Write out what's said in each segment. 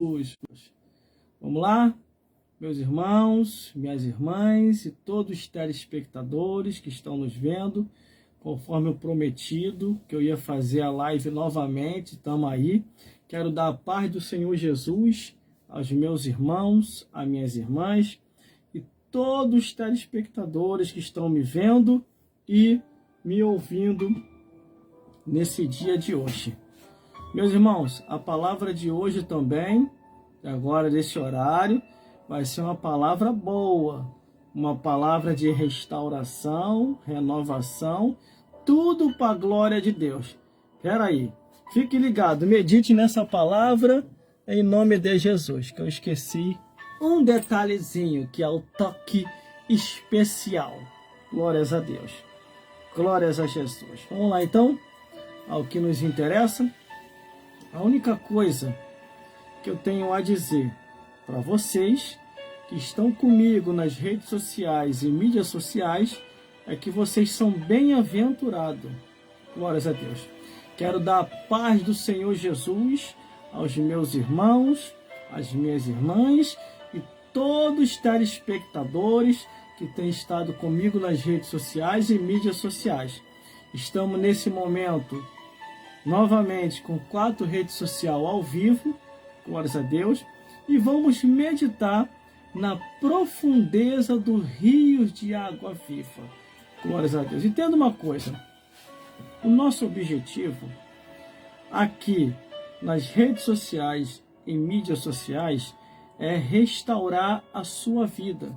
Vamos lá, meus irmãos, minhas irmãs e todos os telespectadores que estão nos vendo, conforme eu prometido que eu ia fazer a live novamente, estamos aí. Quero dar a paz do Senhor Jesus aos meus irmãos, às minhas irmãs e todos os telespectadores que estão me vendo e me ouvindo nesse dia de hoje. Meus irmãos, a palavra de hoje também, agora desse horário, vai ser uma palavra boa, uma palavra de restauração, renovação, tudo para a glória de Deus. Espera aí, fique ligado, medite nessa palavra em nome de Jesus, que eu esqueci um detalhezinho, que é o toque especial. Glórias a Deus, glórias a Jesus. Vamos lá então, ao que nos interessa. A única coisa que eu tenho a dizer para vocês que estão comigo nas redes sociais e mídias sociais é que vocês são bem-aventurados. Glórias a Deus. Quero dar a paz do Senhor Jesus aos meus irmãos, às minhas irmãs e todos os telespectadores que têm estado comigo nas redes sociais e mídias sociais. Estamos nesse momento novamente com 4 redes sociais ao vivo, glórias a Deus, e vamos meditar na profundeza do rio de água viva, glórias a Deus. Entenda uma coisa, o nosso objetivo aqui nas redes sociais e mídias sociais é restaurar a sua vida.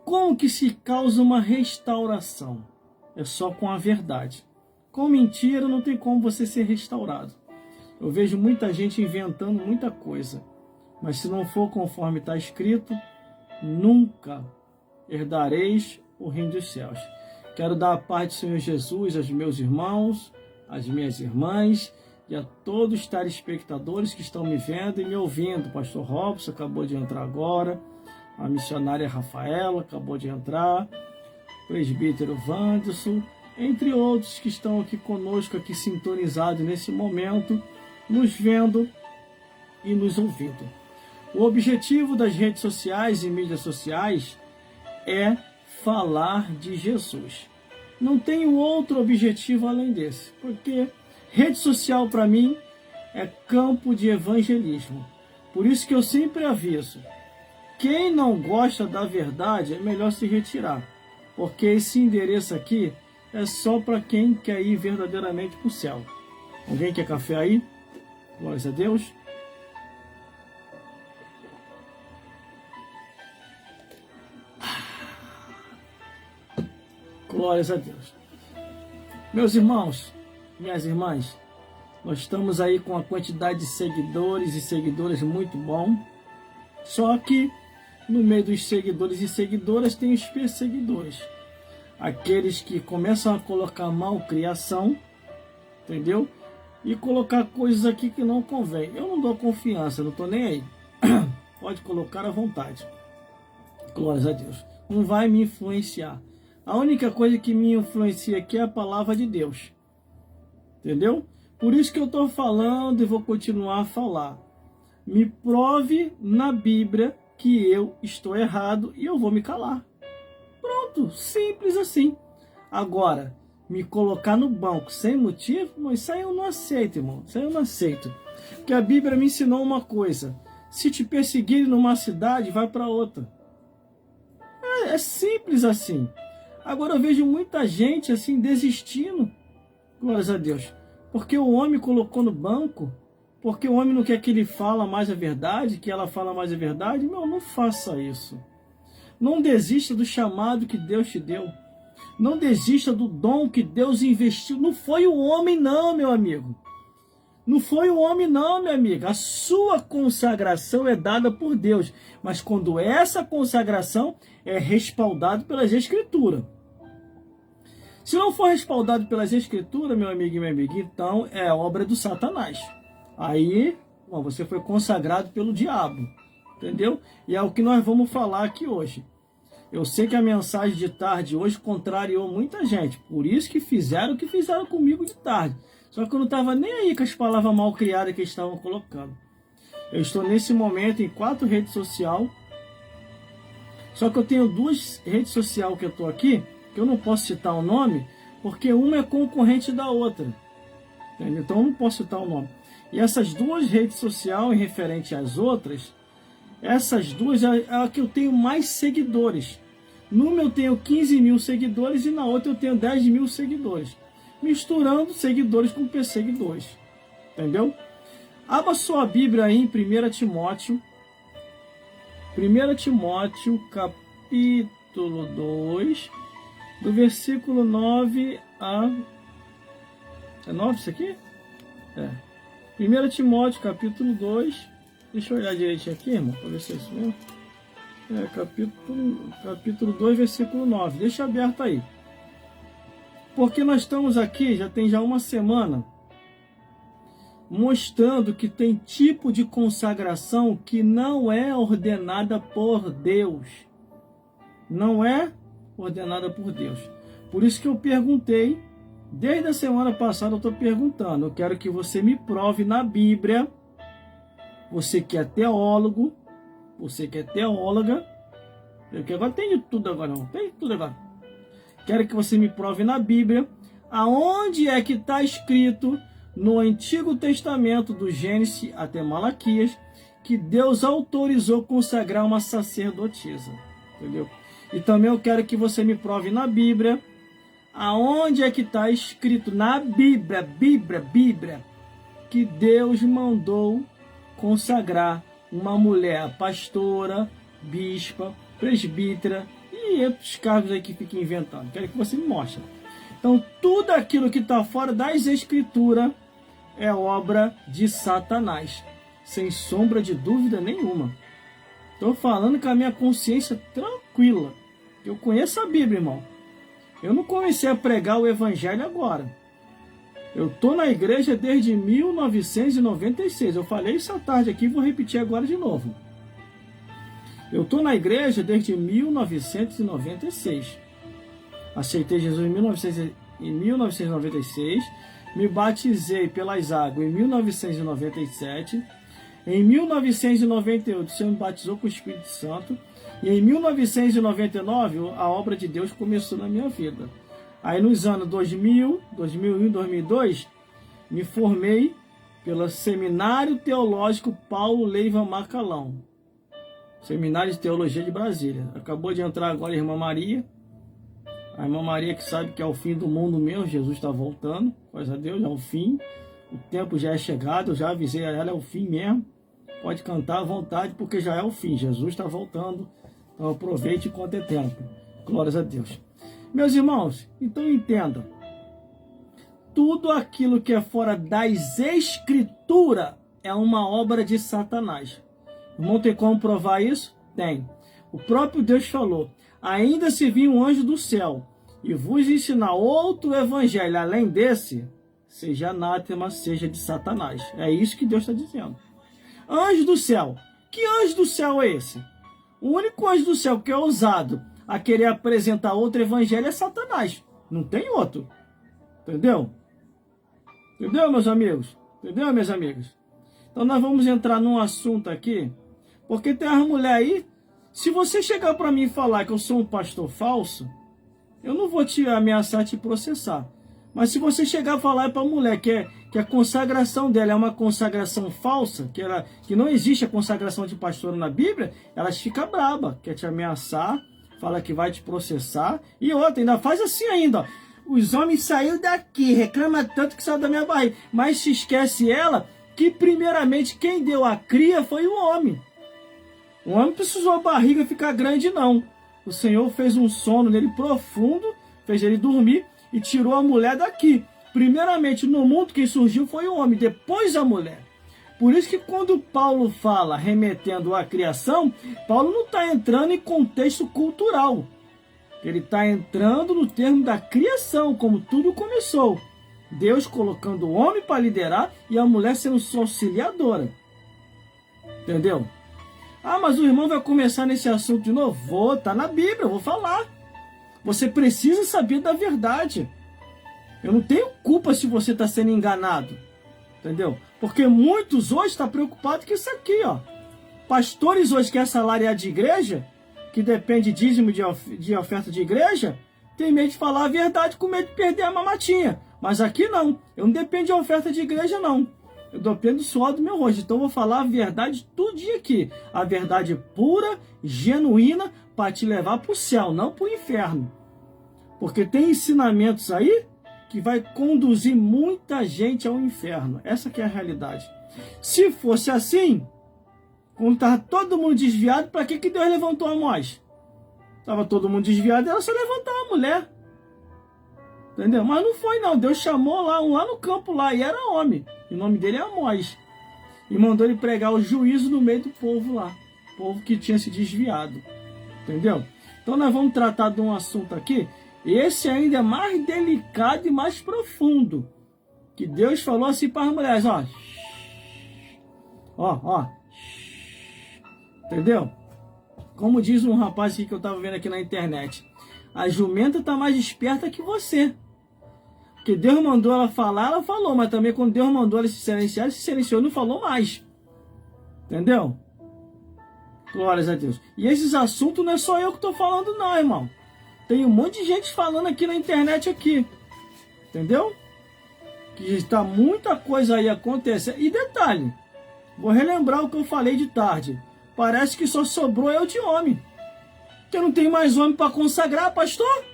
Como que se causa uma restauração? É só com a verdade. Com mentira não tem como você ser restaurado. Eu vejo muita gente inventando muita coisa, mas se não for conforme está escrito, nunca herdareis o reino dos céus. Quero dar a paz do Senhor Jesus aos meus irmãos, às minhas irmãs e a todos os telespectadores que estão me vendo e me ouvindo. O pastor Robson acabou de entrar agora, a missionária Rafaela acabou de entrar, o presbítero Wanderson, entre outros que estão aqui conosco, aqui sintonizados nesse momento, nos vendo e nos ouvindo. O objetivo das redes sociais e mídias sociais é falar de Jesus. Não tenho outro objetivo além desse, porque rede social para mim é campo de evangelismo. Por isso que eu sempre aviso, quem não gosta da verdade é melhor se retirar, porque esse endereço aqui é só para quem quer ir verdadeiramente para o céu. Alguém quer café aí? Glórias a Deus. Glórias a Deus. Meus irmãos, minhas irmãs, nós estamos aí com uma quantidade de seguidores e seguidoras muito bom. Só que no meio dos seguidores e seguidoras tem os perseguidores. Aqueles que começam a colocar malcriação, entendeu? E colocar coisas aqui que não convém. Eu não dou confiança, não estou nem aí. Pode colocar à vontade. Glórias a Deus. Não vai me influenciar. A única coisa que me influencia aqui é a palavra de Deus. Entendeu? Por isso que eu estou falando e vou continuar a falar. Me prove na Bíblia que eu estou errado e eu vou me calar. Pronto, simples assim. Agora, me colocar no banco sem motivo, isso aí eu não aceito, irmão. Isso aí eu não aceito. Porque a Bíblia me ensinou uma coisa. Se te perseguirem numa cidade, vai para outra. É simples assim. Agora eu vejo muita gente assim desistindo. Glórias a Deus. Porque o homem colocou no banco. Porque o homem não quer que ele fala mais a verdade, que ela fala mais a verdade. Não faça isso. Não desista do chamado que Deus te deu. Não desista do dom que Deus investiu. Não foi o homem não, meu amigo. Não foi o homem não, minha amiga. A sua consagração é dada por Deus. Mas quando essa consagração é respaldada pelas Escrituras. Se não for respaldado pelas Escrituras, meu amigo e minha amiga, então é obra do Satanás. Aí, você foi consagrado pelo diabo. Entendeu? E é o que nós vamos falar aqui hoje. Eu sei que a mensagem de tarde hoje contrariou muita gente. Por isso que fizeram o que fizeram comigo de tarde. Só que eu não estava nem aí com as palavras mal criadas que eles estavam colocando. Eu estou nesse momento em 4 redes sociais. Só que eu tenho 2 redes sociais que eu estou aqui, que eu não posso citar o nome, porque uma é concorrente da outra. Entendeu? Então eu não posso citar o nome. E essas 2 redes sociais, em referente às outras, essas 2 é a que eu tenho mais seguidores. Numa eu tenho 15 mil seguidores e na outra eu tenho 10 mil seguidores. Misturando seguidores com perseguidores. Entendeu? Abra sua Bíblia aí em 1 Timóteo. 1 Timóteo, capítulo 2, do versículo 9 a... É 9 isso aqui? É. 1 Timóteo, capítulo 2. Deixa eu olhar direitinho aqui, irmão, para ver se é isso mesmo. É, capítulo 2, versículo 9. Deixa aberto aí. Porque nós estamos aqui, já tem uma semana, mostrando que tem tipo de consagração que não é ordenada por Deus. Não é ordenada por Deus. Por isso que eu perguntei, desde a semana passada eu estou perguntando, eu quero que você me prove na Bíblia, você que é teólogo, você que é teóloga, porque agora tem de tudo agora, não, tem de tudo agora. Quero que você me prove na Bíblia, aonde é que está escrito no Antigo Testamento, do Gênesis até Malaquias, que Deus autorizou consagrar uma sacerdotisa, entendeu? E também eu quero que você me prove na Bíblia, aonde é que está escrito na Bíblia, que Deus mandou consagrar uma mulher pastora, bispa, presbítera e outros cargos aí que fica inventando. Quero que você me mostre. Então, tudo aquilo que está fora das Escrituras é obra de Satanás, sem sombra de dúvida nenhuma. Estou falando com a minha consciência tranquila. Eu conheço a Bíblia, irmão. Eu não comecei a pregar o Evangelho agora. Eu estou na igreja desde 1996. Eu falei isso à tarde aqui e vou repetir agora de novo. Eu estou na igreja desde 1996. Aceitei Jesus em 1996. Me batizei pelas águas em 1997. Em 1998, o Senhor me batizou com o Espírito Santo. E em 1999, a obra de Deus começou na minha vida. Aí nos anos 2000, 2001, 2002, me formei pelo Seminário Teológico Paulo Leiva Macalão. Seminário de Teologia de Brasília. Acabou de entrar agora a Irmã Maria. A Irmã Maria que sabe que é o fim do mundo mesmo, Jesus está voltando, graças a Deus, é o fim, o tempo já é chegado, eu já avisei a ela, é o fim mesmo, pode cantar à vontade, porque já é o fim, Jesus está voltando, então aproveite enquanto é tempo, glórias a Deus. Meus irmãos, então entendam, tudo aquilo que é fora das Escrituras é uma obra de Satanás. Não tem como provar isso? Tem. O próprio Deus falou, ainda se vir um anjo do céu e vos ensinar outro evangelho além desse, seja anátema, seja de Satanás. É isso que Deus está dizendo. Anjo do céu. Que anjo do céu é esse? O único anjo do céu que é ousado a querer apresentar outro evangelho é Satanás. Não tem outro. Entendeu? Entendeu, meus amigos? Entendeu, minhas amigas? Então nós vamos entrar num assunto aqui, porque tem uma mulher aí. Se você chegar para mim e falar que eu sou um pastor falso, eu não vou te ameaçar te processar. Mas se você chegar a falar para a mulher que a consagração dela é uma consagração falsa, que não existe a consagração de pastor na Bíblia, ela fica braba, quer te ameaçar, fala que vai te processar. E outra, ainda faz assim ainda, ó. Os homens saíram daqui, reclama tanto que saiu da minha barriga. Mas se esquece ela que primeiramente quem deu a cria foi o homem. O homem precisou a barriga ficar grande, não. O Senhor fez um sono nele profundo, fez ele dormir e tirou a mulher daqui. Primeiramente, no mundo, quem surgiu foi o homem, depois a mulher. Por isso que quando Paulo fala remetendo à criação, Paulo não está entrando em contexto cultural. Ele está entrando no termo da criação, como tudo começou. Deus colocando o homem para liderar e a mulher sendo sua auxiliadora. Entendeu? Ah, mas o irmão vai começar nesse assunto de novo? Vou, tá na Bíblia, eu vou falar. Você precisa saber da verdade. Eu não tenho culpa se você está sendo enganado. Entendeu? Porque muitos hoje estão preocupados com isso aqui, ó. Pastores hoje que é salariado de igreja, que depende dízimo de oferta de igreja, tem medo de falar a verdade com medo de perder a mamatinha. Mas aqui não. Eu não dependo de oferta de igreja, não. Eu dependo do suor do meu rosto. Então eu vou falar a verdade todo dia aqui. A verdade pura, genuína, para te levar para o céu, não para o inferno. Porque tem ensinamentos aí que vai conduzir muita gente ao inferno. Essa que é a realidade. Se fosse assim, quando estava todo mundo desviado, para que Deus levantou Amós? Estava todo mundo desviado, era só levantar a mulher. Entendeu? Mas não foi não. Deus chamou lá no campo lá, e era homem. E o nome dele é Amós. E mandou ele pregar o juízo no meio do povo lá. Povo que tinha se desviado. Entendeu? Então nós vamos tratar de um assunto aqui. Esse ainda é mais delicado e mais profundo. Que Deus falou assim para as mulheres, ó. Ó. Entendeu? Como diz um rapaz aqui que eu estava vendo aqui na internet. A jumenta está mais esperta que você. Porque Deus mandou ela falar, ela falou. Mas também quando Deus mandou ela se silenciou, não falou mais. Entendeu? Glórias a Deus. E esses assuntos não é só eu que estou falando não, irmão. Tem um monte de gente falando aqui na internet aqui. Entendeu? Que está muita coisa aí acontecendo. E detalhe, vou relembrar o que eu falei de tarde. Parece que só sobrou eu de homem. Que não tem mais homem para consagrar, pastor?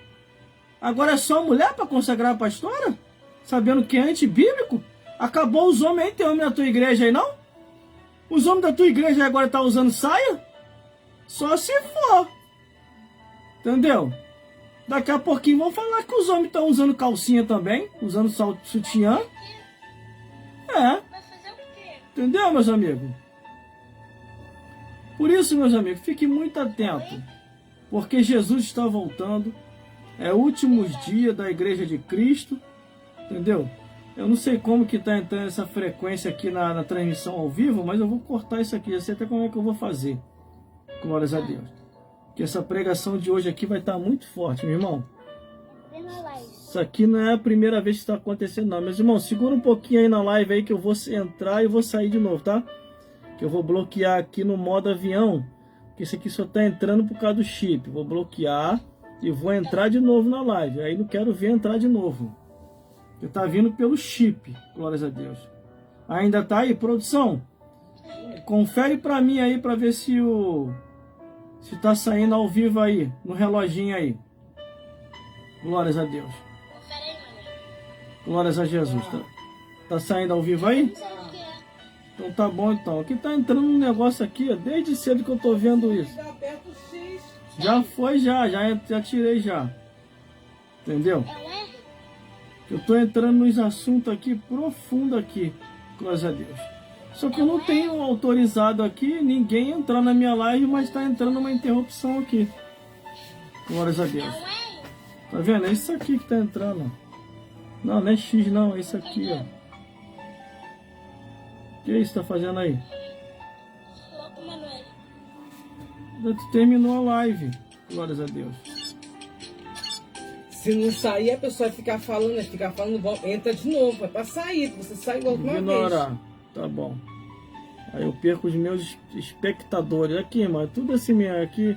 Agora é só mulher para consagrar a pastora? Sabendo que é antibíblico? Acabou os homens aí, tem homem na tua igreja aí não? Os homens da tua igreja agora estão usando saia? Só se for. Entendeu? Daqui a pouquinho vão falar que os homens estão usando calcinha também, usando sutiã. É. Entendeu, meus amigos? Por isso, meus amigos, fiquem muito atentos. Porque Jesus está voltando. É últimos dias da Igreja de Cristo. Entendeu? Eu não sei como que está entrando essa frequência aqui na transmissão ao vivo, mas eu vou cortar isso aqui. Já sei até como é que eu vou fazer. Glórias a Deus. Que essa pregação de hoje aqui vai estar muito forte, meu irmão. Isso aqui não é a primeira vez que está acontecendo, não. Meus irmãos, segura um pouquinho aí na live aí que eu vou entrar e vou sair de novo, tá? Que eu vou bloquear aqui no modo avião. Que esse aqui só está entrando por causa do chip. Vou bloquear e vou entrar de novo na live. Aí não quero ver entrar de novo. Porque tá vindo pelo chip. Glórias a Deus. Ainda tá aí, produção? Confere para mim aí para ver se tá saindo ao vivo aí, no reloginho aí. Glórias a Deus. Glórias a Jesus. Tá saindo ao vivo aí? Então tá bom então. Aqui tá entrando um negócio aqui, ó, desde cedo que eu tô vendo isso. Já foi, já tirei já. Entendeu? Eu tô entrando nos assuntos aqui, profundo aqui. Glórias a Deus. Só que eu não tenho autorizado aqui ninguém entrar na minha live, mas tá entrando uma interrupção aqui. Glórias a Deus. Tá vendo? É isso aqui que tá entrando. Não, não é X não, é isso aqui, ó. O que é isso que tá fazendo aí? Tu terminou a live. Glórias a Deus. Se não sair, a pessoa vai ficar falando, entra de novo. É pra sair, você sai igual uma vez. Ignorar. Tá bom. Aí eu perco os meus espectadores. Aqui, irmão, tudo assim mesmo. Aqui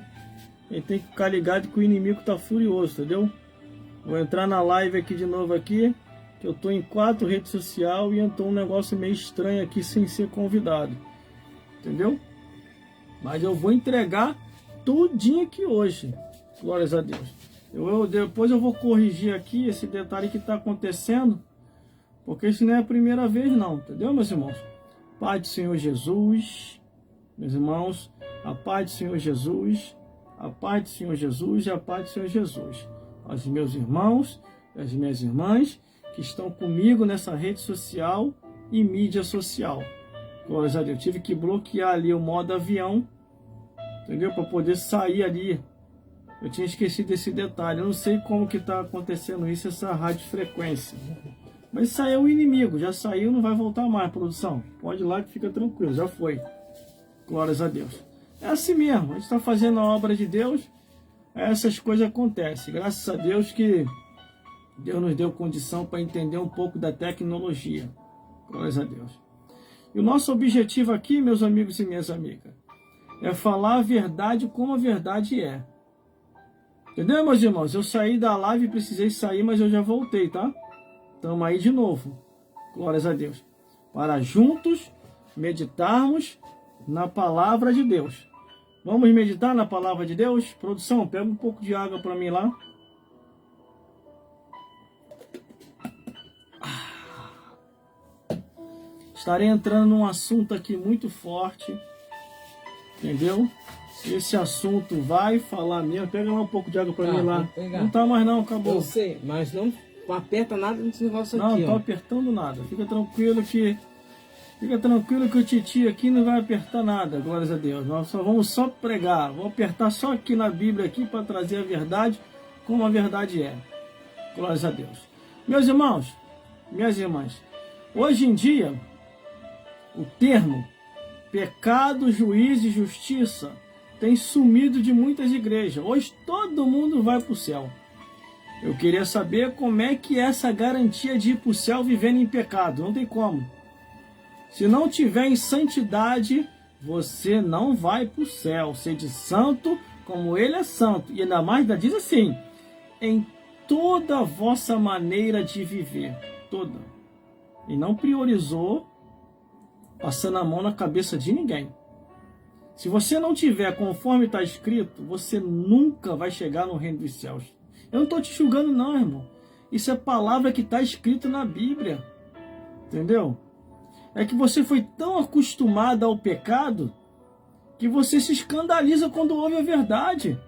a gente tem que ficar ligado que o inimigo tá furioso, entendeu? Vou entrar na live aqui de novo aqui. Que eu tô em 4 redes sociais e entrou um negócio meio estranho aqui sem ser convidado. Entendeu? Mas eu vou entregar tudinho aqui hoje. Glórias a Deus. Depois eu vou corrigir aqui esse detalhe que está acontecendo. Porque isso não é a primeira vez não. Entendeu, meus irmãos? Pai do Senhor Jesus. Meus irmãos. A paz do Senhor Jesus. A paz do Senhor Jesus e a paz do Senhor Jesus. Aos meus irmãos e as minhas irmãs que estão comigo nessa rede social e mídia social. Glórias a Deus. Eu tive que bloquear ali o modo avião, entendeu? Para poder sair ali. Eu tinha esquecido desse detalhe. Eu não sei como que está acontecendo isso, essa radiofrequência. Mas saiu o inimigo. Já saiu, não vai voltar mais, produção. Pode ir lá que fica tranquilo. Já foi. Glórias a Deus. É assim mesmo. A gente está fazendo a obra de Deus. Essas coisas acontecem. Graças a Deus que Deus nos deu condição para entender um pouco da tecnologia. Glórias a Deus. E o nosso objetivo aqui, meus amigos e minhas amigas, é falar a verdade como a verdade é. Entendeu, meus irmãos? Eu saí da live, precisei sair, mas eu já voltei, tá? Estamos aí de novo. Glórias a Deus. Para juntos meditarmos na palavra de Deus. Vamos meditar na palavra de Deus? Produção, pega um pouco de água para mim lá. Estarei entrando num assunto aqui muito forte. Entendeu? Esse assunto vai falar mesmo. Pega lá um pouco de água para mim lá. Não tá mais não, acabou. Eu sei, mas não aperta nada nesse negócio aqui, ó. Não, tô apertando nada. Fica tranquilo que o Titi aqui não vai apertar nada, glórias a Deus. Nós vamos só pregar. Vou apertar só aqui na Bíblia aqui para trazer a verdade como a verdade é. Glórias a Deus. Meus irmãos, minhas irmãs, hoje em dia o termo pecado, juízo e justiça tem sumido de muitas igrejas. Hoje todo mundo vai para o céu. Eu queria saber como é que é essa garantia de ir para o céu vivendo em pecado. Não tem como. Se não tiver em santidade, você não vai para o céu. Sede santo como ele é santo. E ainda mais, diz assim, em toda a vossa maneira de viver. Toda. E não priorizou passando a mão na cabeça de ninguém. Se você não tiver conforme está escrito, você nunca vai chegar no reino dos céus. Eu não estou te julgando não, irmão. Isso é palavra que está escrito na Bíblia. Entendeu? É que você foi tão acostumado ao pecado que você se escandaliza quando ouve a verdade.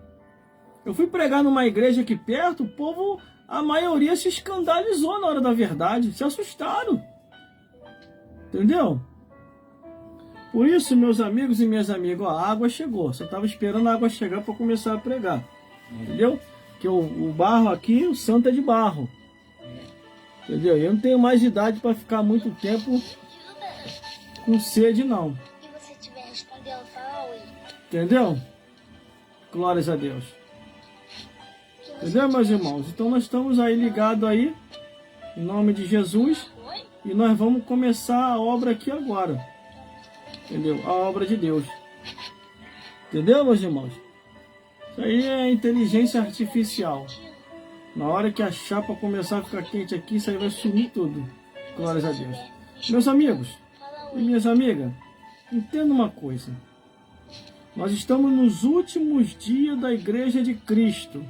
Eu fui pregar numa igreja aqui perto, o povo, a maioria se escandalizou na hora da verdade, se assustaram. Entendeu? Por isso, meus amigos e minhas amigas, ó, a água chegou. Só estava esperando a água chegar para começar a pregar. Entendeu? Que o barro aqui, o santo é de barro. Entendeu? Eu não tenho mais idade para ficar muito tempo com sede, não. Se você tiver respondendo, fala oi. Entendeu? Glórias a Deus. Entendeu, meus irmãos? Então nós estamos aí ligados aí, em nome de Jesus, e nós vamos começar a obra aqui agora. Entendeu? A obra de Deus. Entendeu, meus irmãos? Isso aí é inteligência artificial. Na hora que a chapa começar a ficar quente aqui, isso aí vai sumir tudo. Glórias a Deus. Meus amigos e minhas amigas, entenda uma coisa. Nós estamos nos últimos dias da Igreja de Cristo.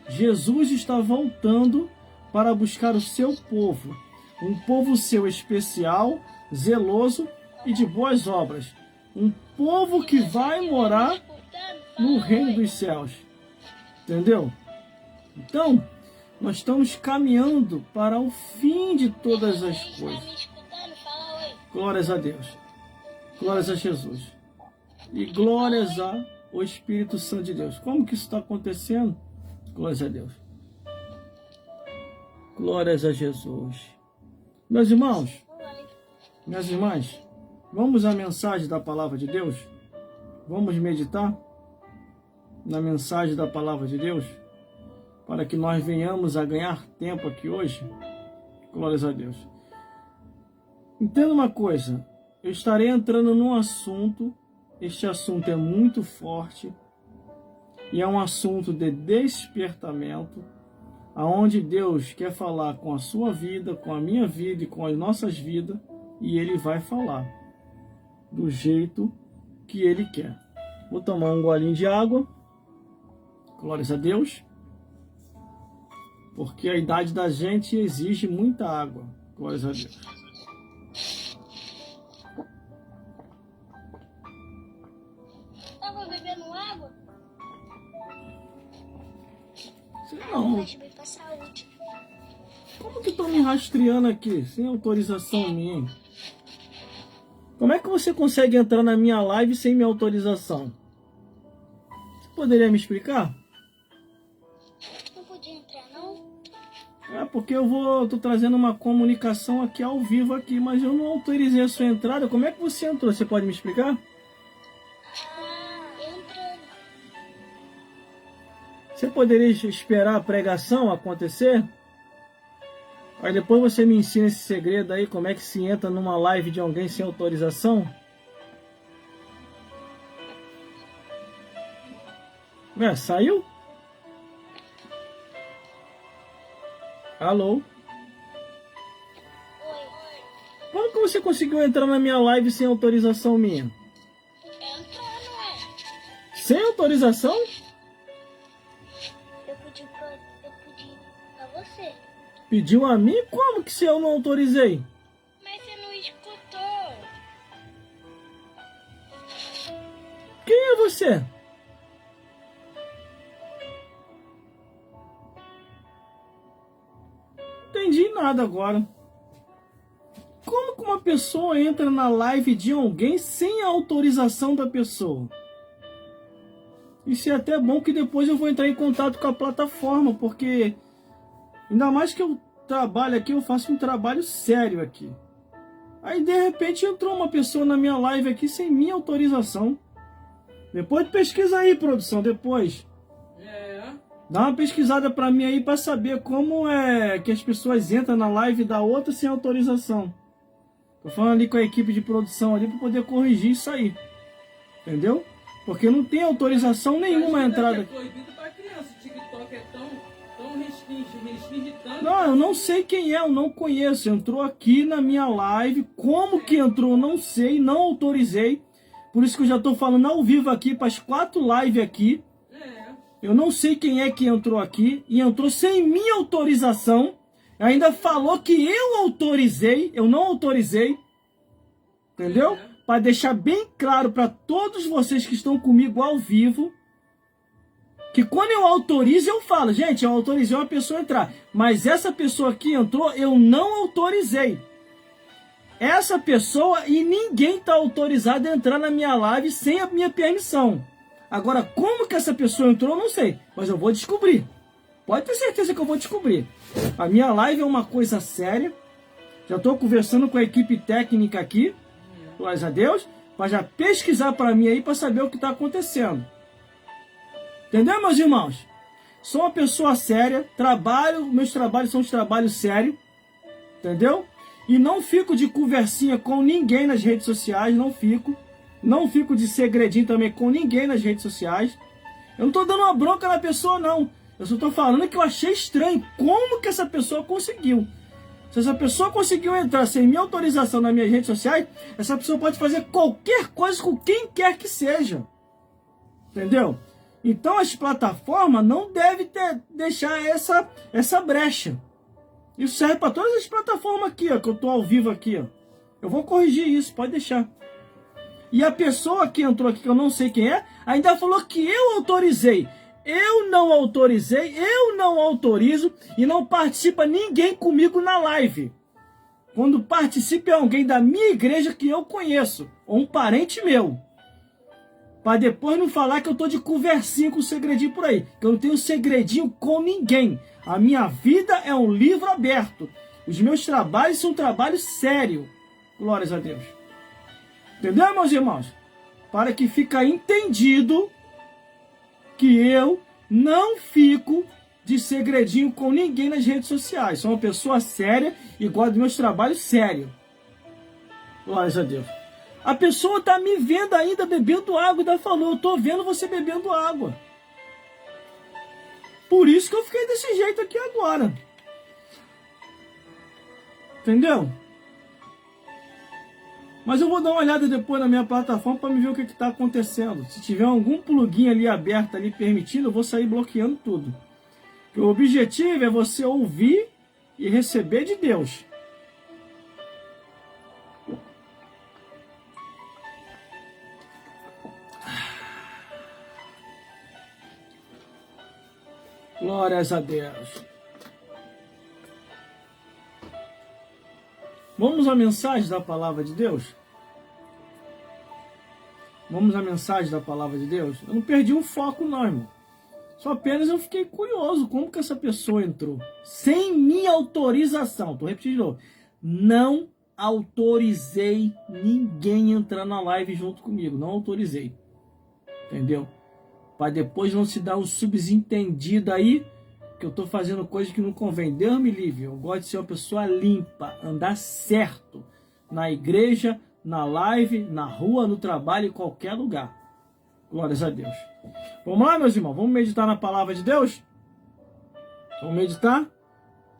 Jesus está voltando para buscar o seu povo. Um povo seu especial, zeloso e de boas obras. Um povo que vai morar no reino dos céus. Entendeu? Então, nós estamos caminhando para o fim de todas as coisas. Glórias a Deus. Glórias a Jesus. E glórias ao Espírito Santo de Deus. Como que isso está acontecendo? Glórias a Deus. Glórias a Jesus. Meus irmãos, minhas irmãs, vamos à mensagem da palavra de Deus? Vamos meditar na mensagem da palavra de Deus? Para que nós venhamos a ganhar tempo aqui hoje? Glórias a Deus. Entenda uma coisa, eu estarei entrando num assunto, este assunto é muito forte, e é um assunto de despertamento, aonde Deus quer falar com a sua vida, com a minha vida e com as nossas vidas, e Ele vai falar do jeito que Ele quer. Vou tomar um golinho de água, glórias a Deus, porque a idade da gente exige muita água, glórias a Deus. Tava bebendo água? Não. Faz bem pra saúde. Como que estão me rastreando aqui, sem autorização minha? Como é que você consegue entrar na minha live sem minha autorização? Você poderia me explicar? Não podia entrar, não? É porque tô trazendo uma comunicação aqui ao vivo aqui, mas eu não autorizei a sua entrada. Como é que você entrou? Você pode me explicar? Entrando. Você poderia esperar a pregação acontecer? Aí depois você me ensina esse segredo aí, como é que se entra numa live de alguém sem autorização. Saiu? Alô? Oi. Como que você conseguiu entrar na minha live sem autorização minha? Entrou, não é? Sem autorização? Eu pedi pra você. Pediu a mim? Como que se eu não autorizei? Mas você não escutou. Quem é você? Entendi nada agora. Como que uma pessoa entra na live de alguém sem a autorização da pessoa? Isso é até bom que depois eu vou entrar em contato com a plataforma, porque ainda mais que eu trabalho aqui, eu faço um trabalho sério aqui. Aí de repente entrou uma pessoa na minha live aqui sem minha autorização. Depois pesquisa aí, produção, depois. Dá uma pesquisada pra mim aí pra saber como é que as pessoas entram na live da outra sem autorização. Tô falando ali com a equipe de produção ali pra poder corrigir isso aí. Entendeu? Porque não tem autorização nenhuma a entrada. É proibido pra criança. O TikTok é tão restringe tanto. Não, eu não sei quem é, eu não conheço. Entrou aqui na minha live. Como que entrou, não sei, não autorizei. Por isso que eu já tô falando ao vivo aqui para as 4 lives aqui. Eu não sei quem é que entrou aqui e entrou sem minha autorização. Ainda falou que eu autorizei, eu não autorizei. Entendeu? Para deixar bem claro para todos vocês que estão comigo ao vivo, que quando eu autorizo, eu falo, gente, eu autorizei uma pessoa a entrar. Mas essa pessoa que entrou, eu não autorizei. Essa pessoa e ninguém está autorizado a entrar na minha live sem a minha permissão. Agora, como que essa pessoa entrou, eu não sei. Mas eu vou descobrir. Pode ter certeza que eu vou descobrir. A minha live é uma coisa séria. Já estou conversando com a equipe técnica aqui. Glórias a Deus. Para já pesquisar para mim aí, para saber o que está acontecendo. Entendeu, meus irmãos? Sou uma pessoa séria. Meus trabalhos são trabalhos sérios. Entendeu? E não fico de conversinha com ninguém nas redes sociais. Não fico. Não fico de segredinho também com ninguém nas redes sociais. Eu não tô dando uma bronca na pessoa, não. Eu só tô falando que eu achei estranho. Como que essa pessoa conseguiu? Se essa pessoa conseguiu entrar sem minha autorização nas minhas redes sociais, essa pessoa pode fazer qualquer coisa com quem quer que seja. Entendeu? Então as plataformas não devem deixar essa brecha. Isso serve para todas as plataformas aqui, ó, que eu tô ao vivo aqui, ó. Eu vou corrigir isso, pode deixar. E a pessoa que entrou aqui, que eu não sei quem é, ainda falou que eu autorizei. Eu não autorizei, eu não autorizo e não participa ninguém comigo na live. Quando participa é alguém da minha igreja que eu conheço, ou um parente meu. Para depois não falar que eu tô de conversinha com segredinho por aí. Que eu não tenho segredinho com ninguém. A minha vida é um livro aberto. Os meus trabalhos são trabalhos sérios. Glórias a Deus. Entendeu, meus irmãos? Para que fique entendido que eu não fico de segredinho com ninguém nas redes sociais. Sou uma pessoa séria e gosto dos meus trabalhos sérios. Glórias a Deus. A pessoa está me vendo ainda bebendo água. Ainda falou, eu estou vendo você bebendo água. Por isso que eu fiquei desse jeito aqui agora. Entendeu? Mas eu vou dar uma olhada depois na minha plataforma para me ver o que está acontecendo. Se tiver algum plugin ali aberto, ali permitindo, eu vou sair bloqueando tudo. Porque o objetivo é você ouvir e receber de Deus. Glórias a Deus. Vamos à mensagem da palavra de Deus? Vamos à mensagem da palavra de Deus? Eu não perdi o foco não, irmão. Só apenas eu fiquei curioso. Como que essa pessoa entrou? Sem minha autorização. Estou repetindo de novo. Não autorizei ninguém a entrar na live junto comigo. Não autorizei. Entendeu? Para depois não se dar um subentendido aí que eu estou fazendo coisa que não convém. Deus me livre. Eu gosto de ser uma pessoa limpa, andar certo na igreja, na live, na rua, no trabalho, em qualquer lugar. Glórias a Deus. Vamos lá, meus irmãos? Vamos meditar na palavra de Deus? Vamos meditar?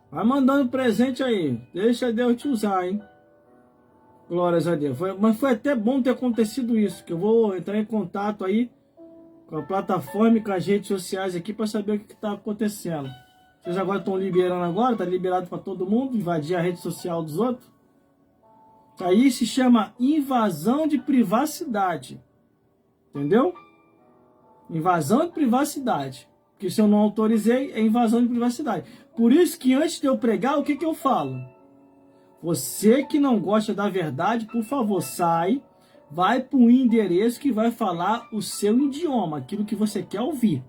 Vai mandando presente aí. Deixa Deus te usar, hein? Glórias a Deus. Mas foi até bom ter acontecido isso, que eu vou entrar em contato aí com a plataforma e com as redes sociais aqui para saber o que está acontecendo. Vocês agora estão liberando agora? Está liberado para todo mundo invadir a rede social dos outros? Aí se chama invasão de privacidade. Entendeu? Invasão de privacidade. Porque se eu não autorizei, é invasão de privacidade. Por isso que antes de eu pregar, o que eu falo? Você que não gosta da verdade, por favor, sai. Vai para um endereço que vai falar o seu idioma, aquilo que você quer ouvir.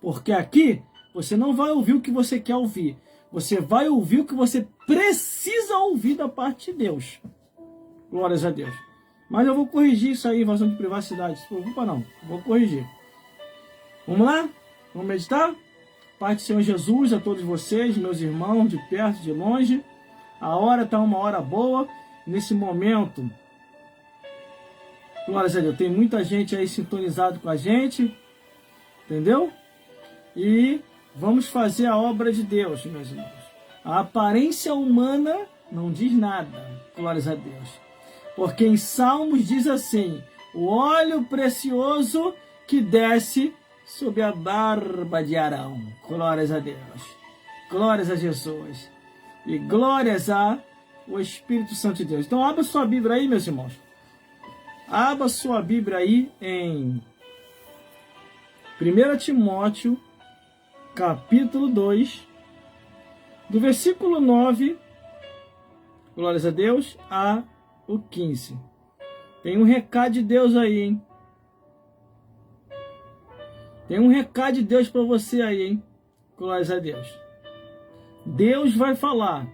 Porque aqui, você não vai ouvir o que você quer ouvir. Você vai ouvir o que você precisa ouvir da parte de Deus. Glórias a Deus. Mas eu vou corrigir isso aí, invasão de privacidade. Não se preocupa não, vou corrigir. Vamos lá? Vamos meditar? Pai do Senhor Jesus, a todos vocês, meus irmãos, de perto, de longe. A hora está uma hora boa. Nesse momento, glórias a Deus, tem muita gente aí sintonizado com a gente. Entendeu? E vamos fazer a obra de Deus, meus irmãos. A aparência humana não diz nada. Glórias a Deus. Porque em Salmos diz assim: o óleo precioso que desce sob a barba de Arão. Glórias a Deus. Glórias a Jesus. E glórias ao Espírito Santo de Deus. Então abra sua Bíblia aí, meus irmãos. Abra sua Bíblia aí em 1 Timóteo, capítulo 2, do versículo 9, glórias a Deus, a o 15. Tem um recado de Deus aí, hein? Tem um recado de Deus para você aí, hein? Glórias a Deus. Deus vai falar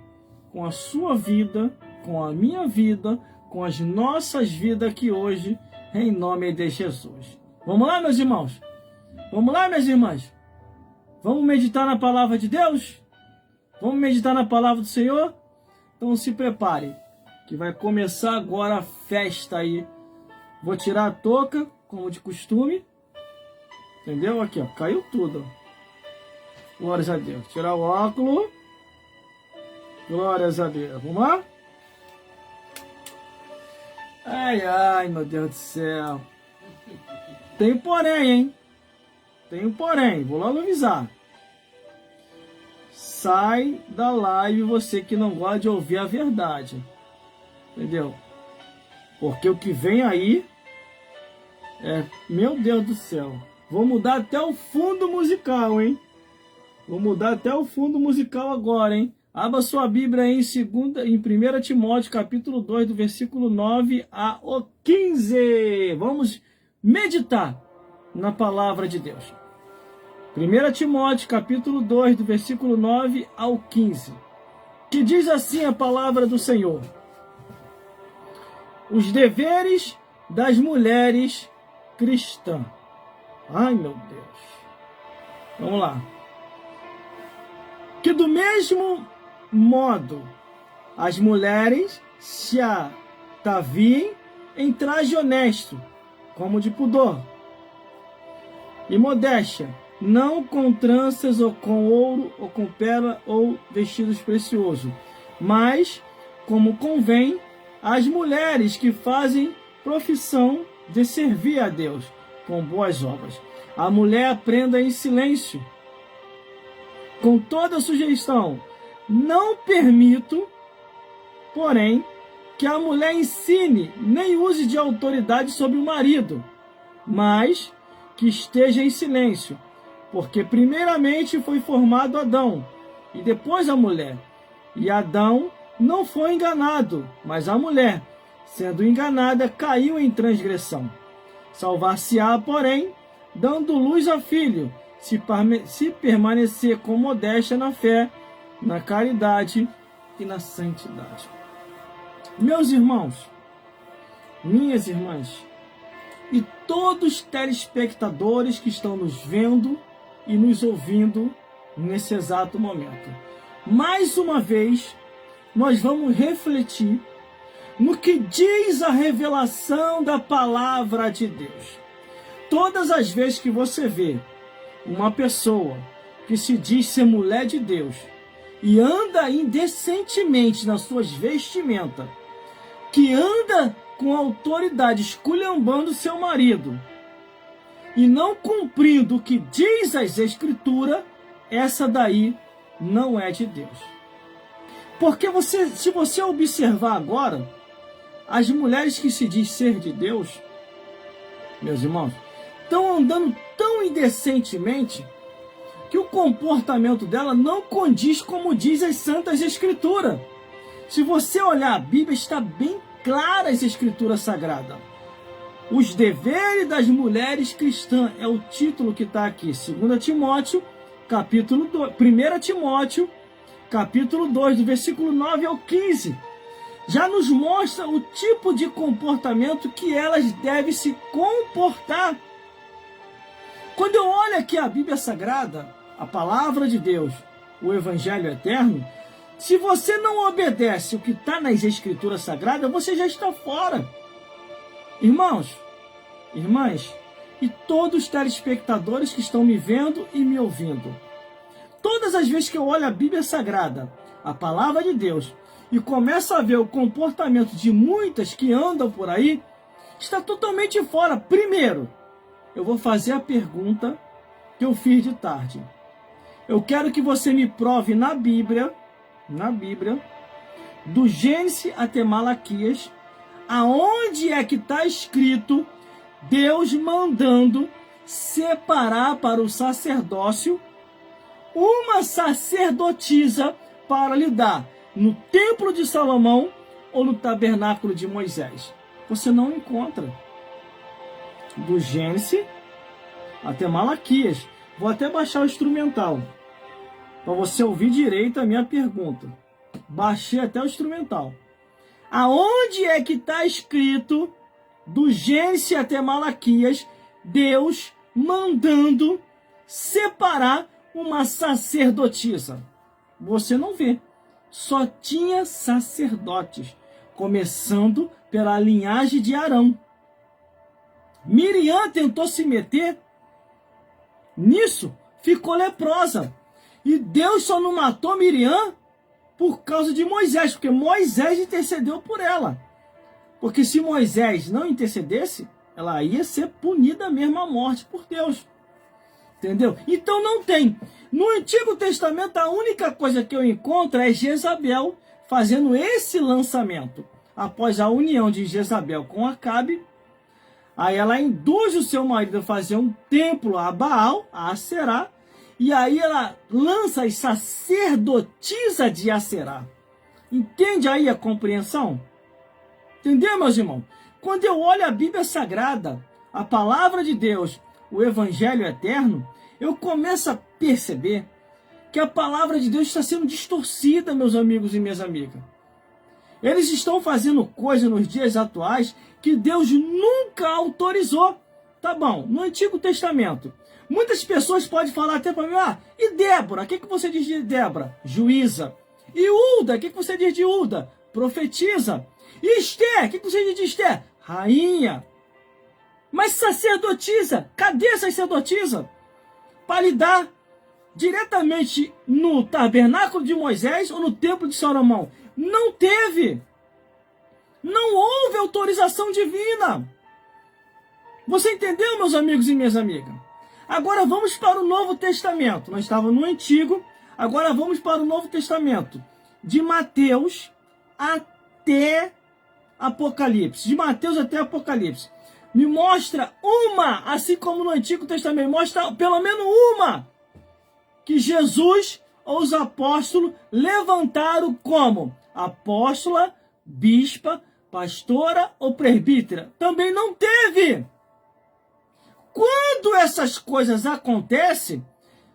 com a sua vida, com a minha vida, com as nossas vidas aqui hoje, em nome de Jesus. Vamos lá, meus irmãos? Vamos lá, minhas irmãs? Vamos meditar na palavra de Deus? Vamos meditar na palavra do Senhor? Então se prepare, que vai começar agora a festa aí. Vou tirar a touca, como de costume. Entendeu? Aqui, ó, caiu tudo. Glórias a Deus. Tirar o óculos. Glórias a Deus. Vamos lá? Ai, ai, meu Deus do céu. Tem um porém, hein? Tem um porém. Vou logo avisar. Sai da live você que não gosta de ouvir a verdade. Entendeu? Porque o que vem aí é... Meu Deus do céu. Vou mudar até o fundo musical, hein? Vou mudar até o fundo musical agora, hein? Abra sua Bíblia aí em 1 Timóteo, capítulo 2, do versículo 9 ao 15. Vamos meditar na palavra de Deus. 1 Timóteo, capítulo 2, do versículo 9 ao 15. Que diz assim a palavra do Senhor: os deveres das mulheres cristãs. Ai, meu Deus. Vamos lá. Que do mesmo modo as mulheres se ataviem em traje honesto, como de pudor, e modéstia, não com tranças ou com ouro ou com pérola ou vestidos preciosos, mas como convém às mulheres que fazem profissão de servir a Deus com boas obras. A mulher aprenda em silêncio, com toda sujeição. Não permito, porém, que a mulher ensine nem use de autoridade sobre o marido, mas que esteja em silêncio, porque primeiramente foi formado Adão e depois a mulher. E Adão não foi enganado, mas a mulher, sendo enganada, caiu em transgressão. Salvar-se-á, porém, dando luz a filho, se permanecer com modéstia na fé, na caridade e na santidade. Meus irmãos, minhas irmãs, e todos os telespectadores que estão nos vendo e nos ouvindo nesse exato momento. Mais uma vez, nós vamos refletir no que diz a revelação da palavra de Deus. Todas as vezes que você vê uma pessoa que se diz ser mulher de Deus e anda indecentemente nas suas vestimentas, que anda com autoridade esculhambando seu marido e não cumprindo o que diz as Escrituras, essa daí não é de Deus. Porque se você observar agora, as mulheres que se diz ser de Deus, meus irmãos, estão andando tão indecentemente que o comportamento dela não condiz como diz as Santas Escrituras. Se você olhar a Bíblia, está bem clara as Escrituras Sagradas. Os deveres das mulheres cristãs é o título que está aqui. 2 Timóteo, capítulo 2. 1 Timóteo, capítulo 2, do versículo 9 ao 15. Já nos mostra o tipo de comportamento que elas devem se comportar. Quando eu olho aqui a Bíblia Sagrada, a palavra de Deus, o Evangelho Eterno, se você não obedece o que está nas Escrituras Sagradas, você já está fora. Irmãos, irmãs, e todos os telespectadores que estão me vendo e me ouvindo, todas as vezes que eu olho a Bíblia Sagrada, a palavra de Deus, e começo a ver o comportamento de muitas que andam por aí, está totalmente fora. Primeiro, eu vou fazer a pergunta que eu fiz de tarde. Eu quero que você me prove na Bíblia, do Gênesis até Malaquias, aonde é que está escrito Deus mandando separar para o sacerdócio uma sacerdotisa para lidar no templo de Salomão ou no tabernáculo de Moisés. Você não encontra. Do Gênesis até Malaquias. Vou até baixar o instrumental para você ouvir direito a minha pergunta. Baixei até o instrumental. Aonde é que está escrito, do Gênesis até Malaquias, Deus mandando separar uma sacerdotisa? Você não vê. Só tinha sacerdotes, começando pela linhagem de Arão. Miriam tentou se meter nisso, ficou leprosa. E Deus só não matou Miriam por causa de Moisés, porque Moisés intercedeu por ela. Porque se Moisés não intercedesse, ela ia ser punida mesmo à morte por Deus. Entendeu? Então não tem. No Antigo Testamento, a única coisa que eu encontro é Jezabel fazendo esse lançamento. Após a união de Jezabel com Acabe, aí ela induz o seu marido a fazer um templo a Baal, a Aserá, e aí ela lança as sacerdotisas de Aserá. Entende aí a compreensão? Entendeu, meus irmãos? Quando eu olho a Bíblia Sagrada, a palavra de Deus, o Evangelho Eterno, eu começo a perceber que a palavra de Deus está sendo distorcida, meus amigos e minhas amigas. Eles estão fazendo coisas nos dias atuais que Deus nunca autorizou. Tá bom, no Antigo Testamento, muitas pessoas podem falar até para mim, e Débora, o que você diz de Débora? Juíza. E Hulda, o que você diz de Hulda? Profetiza. E Esther, o que você diz de Esther? Rainha. Mas sacerdotisa, cadê a sacerdotisa? Para lidar diretamente no tabernáculo de Moisés ou no templo de Salomão? Não teve. Não houve autorização divina. Você entendeu, meus amigos e minhas amigas? Agora vamos para o Novo Testamento. Nós estávamos no Antigo, agora vamos para o Novo Testamento. De Mateus até Apocalipse. De Mateus até Apocalipse. Me mostra uma, assim como no Antigo Testamento, mostra pelo menos uma, que Jesus ou os apóstolos levantaram como apóstola, bispa, pastora ou presbítera. Também não teve. Quando essas coisas acontecem,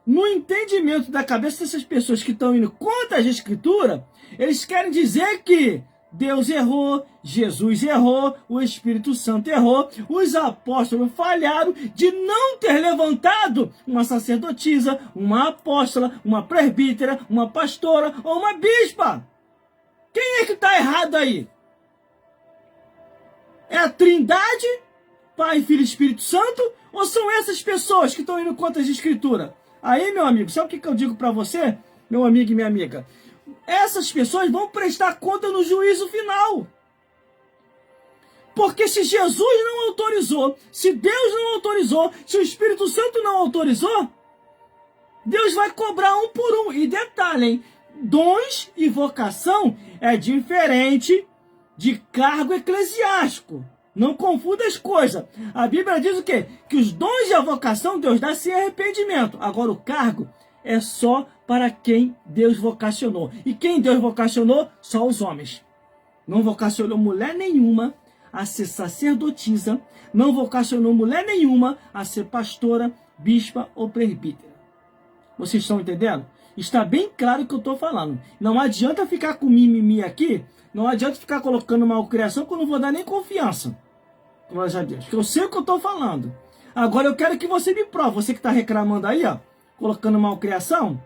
no entendimento da cabeça dessas pessoas que estão indo contra as Escrituras, eles querem dizer que Deus errou, Jesus errou, o Espírito Santo errou, os apóstolos falharam de não ter levantado uma sacerdotisa, uma apóstola, uma presbítera, uma pastora ou uma bispa. Quem é que está errado aí? É a Trindade, Pai, Filho e Espírito Santo, ou são essas pessoas que estão indo contra as Escrituras? Aí, meu amigo, sabe o que eu digo para você, meu amigo e minha amiga? Essas pessoas vão prestar conta no juízo final. Porque se Jesus não autorizou, se Deus não autorizou, se o Espírito Santo não autorizou, Deus vai cobrar um por um. E detalhe, hein? Dons e vocação é diferente de cargo eclesiástico. Não confunda as coisas. A Bíblia diz o quê? Que os dons e a vocação Deus dá sem arrependimento. Agora o cargo é só para quem Deus vocacionou. E quem Deus vocacionou? Só os homens. Não vocacionou mulher nenhuma a ser sacerdotisa. Não vocacionou mulher nenhuma a ser pastora, bispa ou presbítera. Vocês estão entendendo? Está bem claro o que eu estou falando. Não adianta ficar com mimimi aqui. Não adianta ficar colocando malcriação que eu não vou dar nem confiança. Glória a Deus. Que eu sei o que eu estou falando. Agora eu quero que você me prove. Você que está reclamando aí, ó, colocando malcriação.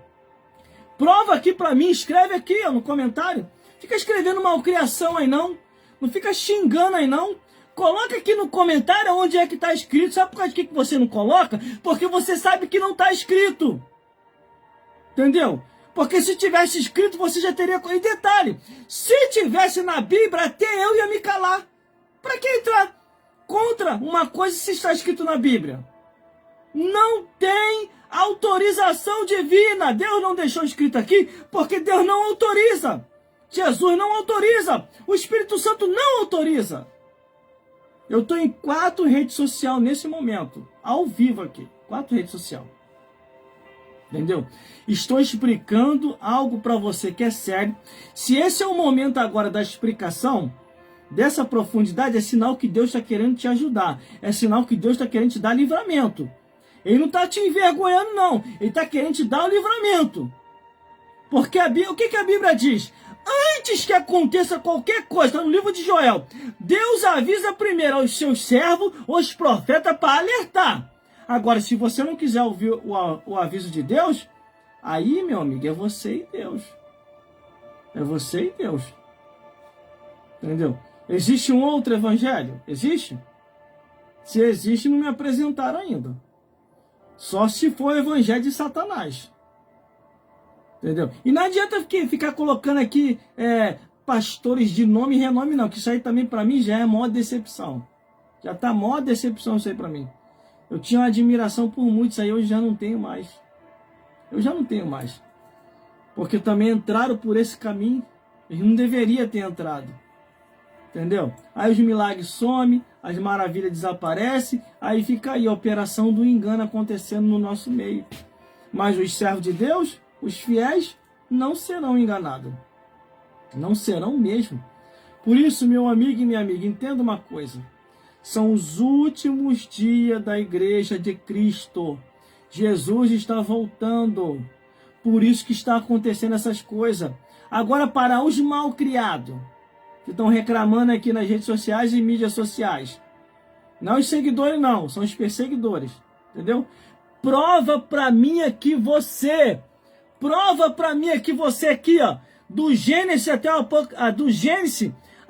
Prova aqui para mim. Escreve aqui, ó, no comentário. Fica escrevendo malcriação aí não. Não fica xingando aí não. Coloca aqui no comentário onde é que está escrito. Sabe por causa de que você não coloca? Porque você sabe que não está escrito. Entendeu? Porque se tivesse escrito, você já teria... E detalhe, se tivesse na Bíblia, até eu ia me calar. Para que entrar contra uma coisa se está escrito na Bíblia? Não tem autorização divina. Deus não deixou escrito aqui porque Deus não autoriza. Jesus não autoriza. O Espírito Santo não autoriza. Eu estou em 4 redes sociais nesse momento. Ao vivo aqui. 4 redes sociais. Entendeu? Estou explicando algo para você que é sério. Se esse é o momento agora da explicação, dessa profundidade, é sinal que Deus está querendo te ajudar. É sinal que Deus está querendo te dar livramento. Ele não está te envergonhando, não. Ele está querendo te dar o livramento. Porque o que a Bíblia diz? Antes que aconteça qualquer coisa, está no livro de Joel, Deus avisa primeiro aos seus servos, os profetas, para alertar. Agora, se você não quiser ouvir o aviso de Deus, aí, meu amigo, é você e Deus. É você e Deus. Entendeu? Existe um outro evangelho? Existe? Se existe, não me apresentaram ainda. Só se for o evangelho de Satanás. Entendeu? E não adianta ficar colocando aqui pastores de nome e renome, não. Que isso aí também, para mim, já é a maior decepção. Já está a maior decepção isso aí para mim. Eu tinha uma admiração por muitos aí, hoje já não tenho mais. Eu já não tenho mais. Porque também entraram por esse caminho. Eles não deveriam ter entrado. Entendeu? Aí os milagres somem, as maravilhas desaparecem, aí fica aí a operação do engano acontecendo no nosso meio. Mas os servos de Deus, os fiéis, não serão enganados. Não serão mesmo. Por isso, meu amigo e minha amiga, entenda uma coisa. São os últimos dias da igreja de Cristo. Jesus está voltando. Por isso que está acontecendo essas coisas. Agora, para os malcriados, que estão reclamando aqui nas redes sociais e mídias sociais. Não os seguidores, não. São os perseguidores. Entendeu? Prova para mim aqui você. Prova para mim aqui você aqui, ó. Do Gênesis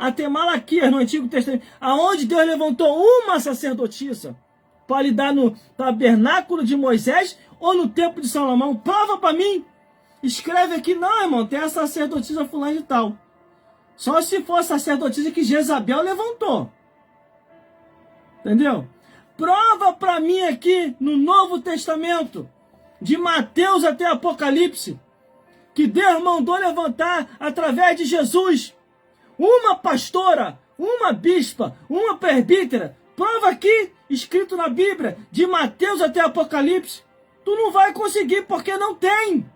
até Malaquias, no Antigo Testamento, aonde Deus levantou uma sacerdotisa para lidar no tabernáculo de Moisés ou no templo de Salomão. Prova para mim. Escreve aqui, não, irmão, tem a sacerdotisa fulano de tal. Só se for a sacerdotisa que Jezabel levantou. Entendeu? Prova para mim aqui no Novo Testamento, de Mateus até Apocalipse, que Deus mandou levantar através de Jesus uma pastora, uma bispa, uma presbítera. Prova aqui, escrito na Bíblia, de Mateus até Apocalipse. Tu não vai conseguir porque não tem.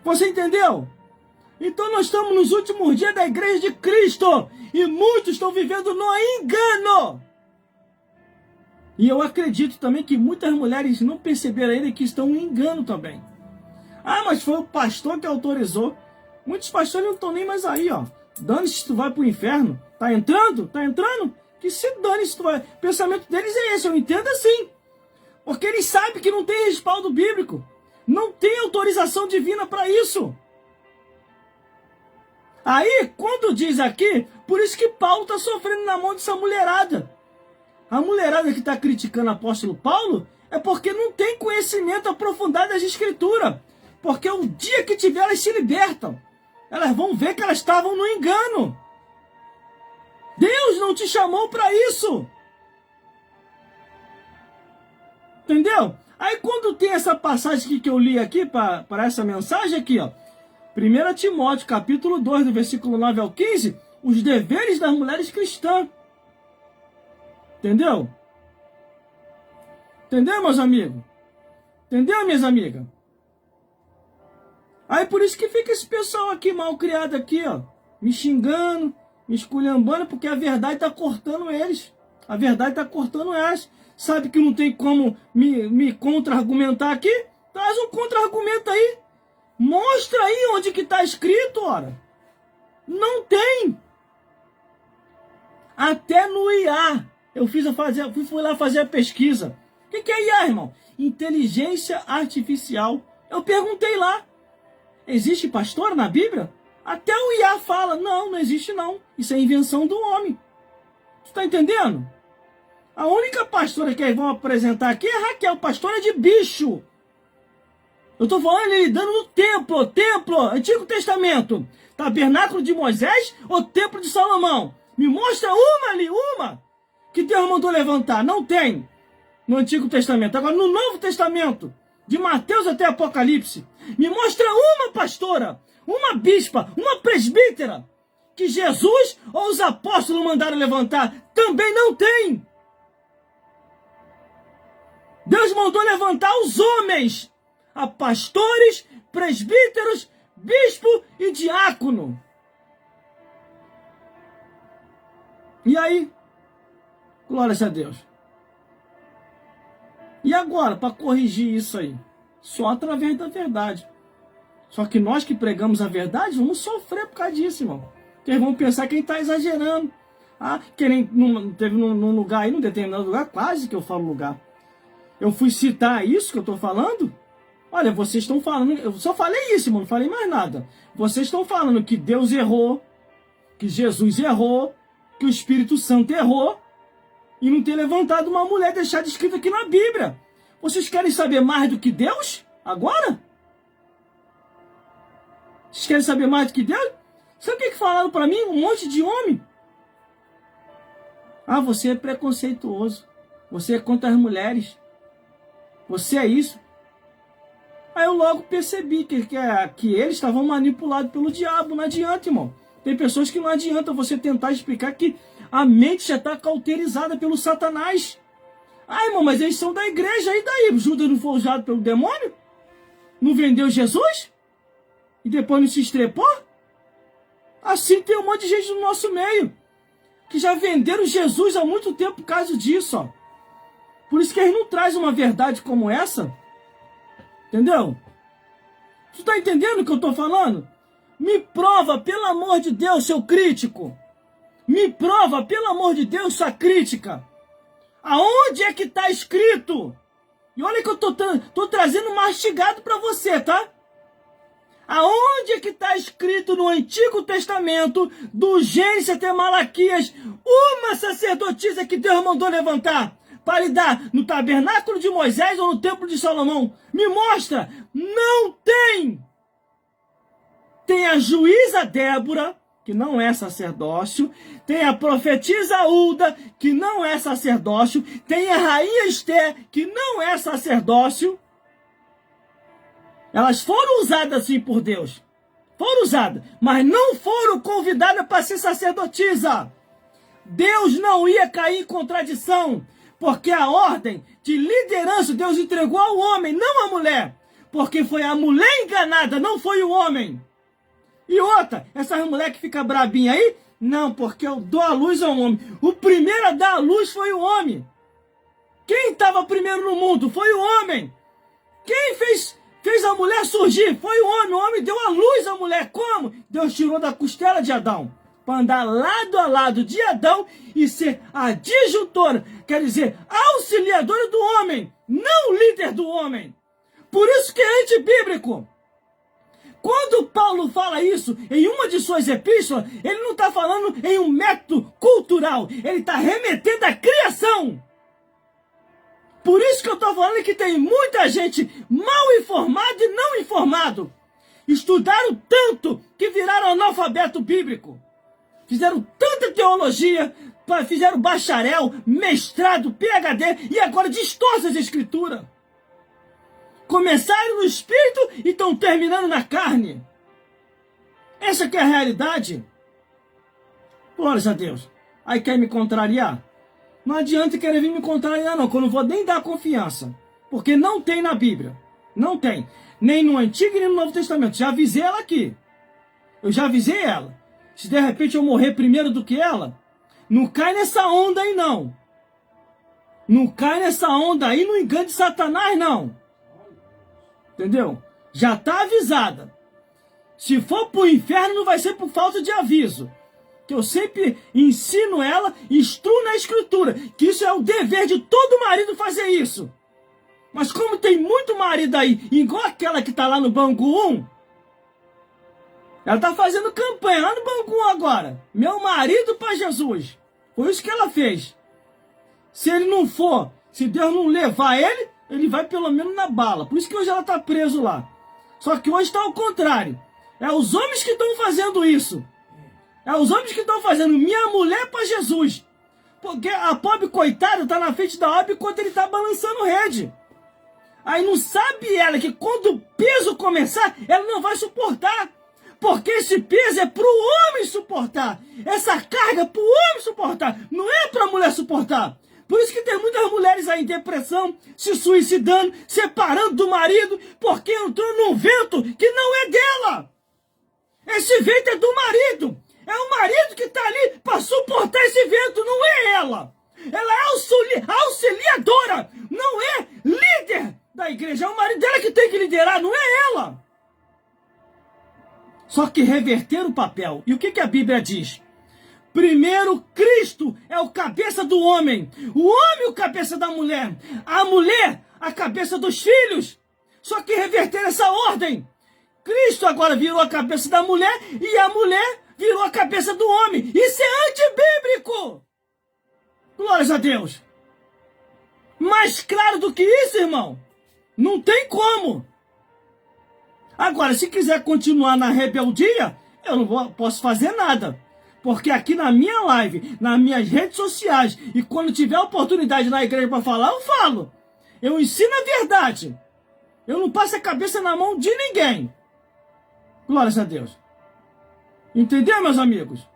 Você entendeu? Então nós estamos nos últimos dias da igreja de Cristo. E muitos estão vivendo no engano. E eu acredito também que muitas mulheres não perceberam ainda que estão em engano também. Ah, mas foi o pastor que autorizou. Muitos pastores não estão nem mais aí, ó. Dane-se se tu vai pro inferno. Tá entrando? Tá entrando? Que se dane se tu vai. O pensamento deles é esse, eu entendo assim. Porque eles sabem que não tem respaldo bíblico. Não tem autorização divina para isso. Aí, quando diz aqui, por isso que Paulo está sofrendo na mão dessa mulherada. A mulherada que está criticando o apóstolo Paulo é porque não tem conhecimento aprofundado das escrituras. Porque o dia que tiver, elas se libertam. Elas vão ver que elas estavam no engano. Deus não te chamou para isso. Entendeu? Aí quando tem essa passagem aqui que eu li aqui, para essa mensagem aqui, ó. 1 Timóteo, capítulo 2, do versículo 9 ao 15, os deveres das mulheres cristãs. Entendeu? Entendeu, meus amigos? Entendeu, minhas amigas? Aí por isso que fica esse pessoal aqui, mal criado aqui, ó. Me xingando, me esculhambando, porque a verdade está cortando eles. A verdade está cortando elas. Sabe que não tem como me contra-argumentar aqui? Traz um contra-argumento aí. Mostra aí onde que está escrito, ora. Não tem. Até no IA. Fui lá fazer a pesquisa. O que é IA, irmão? Inteligência Artificial. Eu perguntei lá. Existe pastor na Bíblia? Até o IA fala. Não, não existe não. Isso é invenção do homem. Tu tá entendendo? A única pastora que eles vão apresentar aqui é Raquel, pastora de bicho. Eu tô falando ele dando no templo, Antigo Testamento. Tabernáculo de Moisés ou templo de Salomão? Me mostra uma ali, uma, que Deus mandou levantar. Não tem no Antigo Testamento. Agora, no Novo Testamento, de Mateus até Apocalipse, me mostra uma pastora, uma bispa, uma presbítera, que Jesus ou os apóstolos mandaram levantar. Também não tem. Deus mandou levantar os homens, a pastores, presbíteros, bispo e diácono. E aí? Glórias a Deus. E agora, para corrigir isso aí? Só através da verdade. Só que nós que pregamos a verdade, vamos sofrer por causa disso, irmão. Porque eles vão pensar que a gente está exagerando. Ah, teve num lugar aí, num determinado lugar, quase que eu falo lugar. Eu fui citar isso que eu estou falando. Olha, vocês estão falando... Eu só falei isso, irmão, não falei mais nada. Vocês estão falando que Deus errou, que Jesus errou, que o Espírito Santo errou, e não ter levantado uma mulher deixada escrita aqui na Bíblia. Vocês querem saber mais do que Deus? Agora? Vocês querem saber mais do que Deus? Sabe o que falaram para mim? Um monte de homem. Ah, você é preconceituoso. Você é contra as mulheres. Você é isso. Aí eu logo percebi que eles estavam manipulados pelo diabo. Não adianta, irmão. Tem pessoas que não adianta você tentar explicar que a mente já está cauterizada pelo Satanás. Ah, irmão, mas eles são da igreja. E daí? Judas não foi usado pelo demônio? Não vendeu Jesus? E depois não se estrepou? Assim tem um monte de gente no nosso meio que já venderam Jesus há muito tempo por causa disso, ó. Por isso que eles não trazem uma verdade como essa. Entendeu? Tu tá entendendo o que eu tô falando? Me prova, pelo amor de Deus, seu crítico. Me prova, pelo amor de Deus, sua crítica. Aonde é que tá escrito? E olha que eu tô trazendo mastigado para você, tá? Aonde é que está escrito no Antigo Testamento, do Gênesis até Malaquias, uma sacerdotisa que Deus mandou levantar para lidar no tabernáculo de Moisés ou no templo de Salomão? Me mostra! Não tem! Tem a juíza Débora, que não é sacerdócio, tem a profetisa Hulda, que não é sacerdócio, tem a rainha Esther, que não é sacerdócio. Elas foram usadas assim por Deus. Foram usadas, mas não foram convidadas para ser sacerdotisa. Deus não ia cair em contradição, porque a ordem de liderança Deus entregou ao homem, não à mulher. Porque foi a mulher enganada, não foi o homem. E outra, essas mulheres que ficam brabinhas aí, não, porque eu dou a luz ao homem. O primeiro a dar a luz foi o homem. Quem estava primeiro no mundo foi o homem. Quem fez fez a mulher surgir? Foi o homem deu a luz à mulher. Como? Deus tirou da costela de Adão, para andar lado a lado de Adão e ser a disjuntora, quer dizer, auxiliadora do homem, não líder do homem. Por isso que é antibíblico. Quando Paulo fala isso em uma de suas epístolas, ele não está falando em um método cultural, ele está remetendo à criação. Por isso que eu estou falando que tem muita gente mal informada e não informado. Estudaram tanto que viraram analfabeto bíblico. Fizeram tanta teologia, fizeram bacharel, mestrado, PhD e agora distorcem as escrituras. Começaram no espírito e estão terminando na carne. Essa que é a realidade. Glórias a Deus. Aí quer me contrariar? Não adianta querer vir me contrariar não, que eu não vou nem dar confiança. Porque não tem na Bíblia. Não tem. Nem no Antigo nem no Novo Testamento. Já avisei ela aqui. Eu já avisei ela. Se de repente eu morrer primeiro do que ela, não cai nessa onda aí não. Não cai nessa onda aí, não engane Satanás não. Entendeu? Já está avisada. Se for para o inferno, não vai ser por falta de aviso. Que eu sempre ensino ela, instruo na escritura, que isso é o dever de todo marido fazer isso. Mas como tem muito marido aí, igual aquela que está lá no Bangu 1, ela está fazendo campanha lá no Bangu 1 agora. Meu marido para Jesus. Foi isso que ela fez. Se ele não for, se Deus não levar ele, ele vai pelo menos na bala. Por isso que hoje ela está preso lá. Só que hoje está ao contrário. É os homens que estão fazendo isso. É os homens que estão fazendo minha mulher para Jesus. Porque a pobre coitada está na frente da obra enquanto ele está balançando rede. Aí não sabe ela que quando o peso começar, ela não vai suportar. Porque esse peso é para o homem suportar. Essa carga é para o homem suportar. Não é para a mulher suportar. Por isso que tem muitas mulheres aí em depressão, se suicidando, separando do marido, porque entrou num vento que não é dela. Esse vento é do marido. É o marido que está ali para suportar esse vento, não é ela. Ela é auxiliadora, não é líder da igreja. É o marido dela que tem que liderar, não é ela. Só que reverter o papel. E o que a Bíblia diz? Primeiro, Cristo é o cabeça do homem. O homem, o cabeça da mulher. A mulher, a cabeça dos filhos. Só que reverter essa ordem. Cristo agora virou a cabeça da mulher e a mulher virou a cabeça do homem. Isso é antibíblico. Glórias a Deus. Mais claro do que isso, irmão, não tem como. Agora, se quiser continuar na rebeldia, eu não posso fazer nada. Porque aqui na minha live, nas minhas redes sociais, e quando tiver oportunidade na igreja para falar, eu falo. Eu ensino a verdade. Eu não passo a cabeça na mão de ninguém. Glórias a Deus. Entendeu, meus amigos?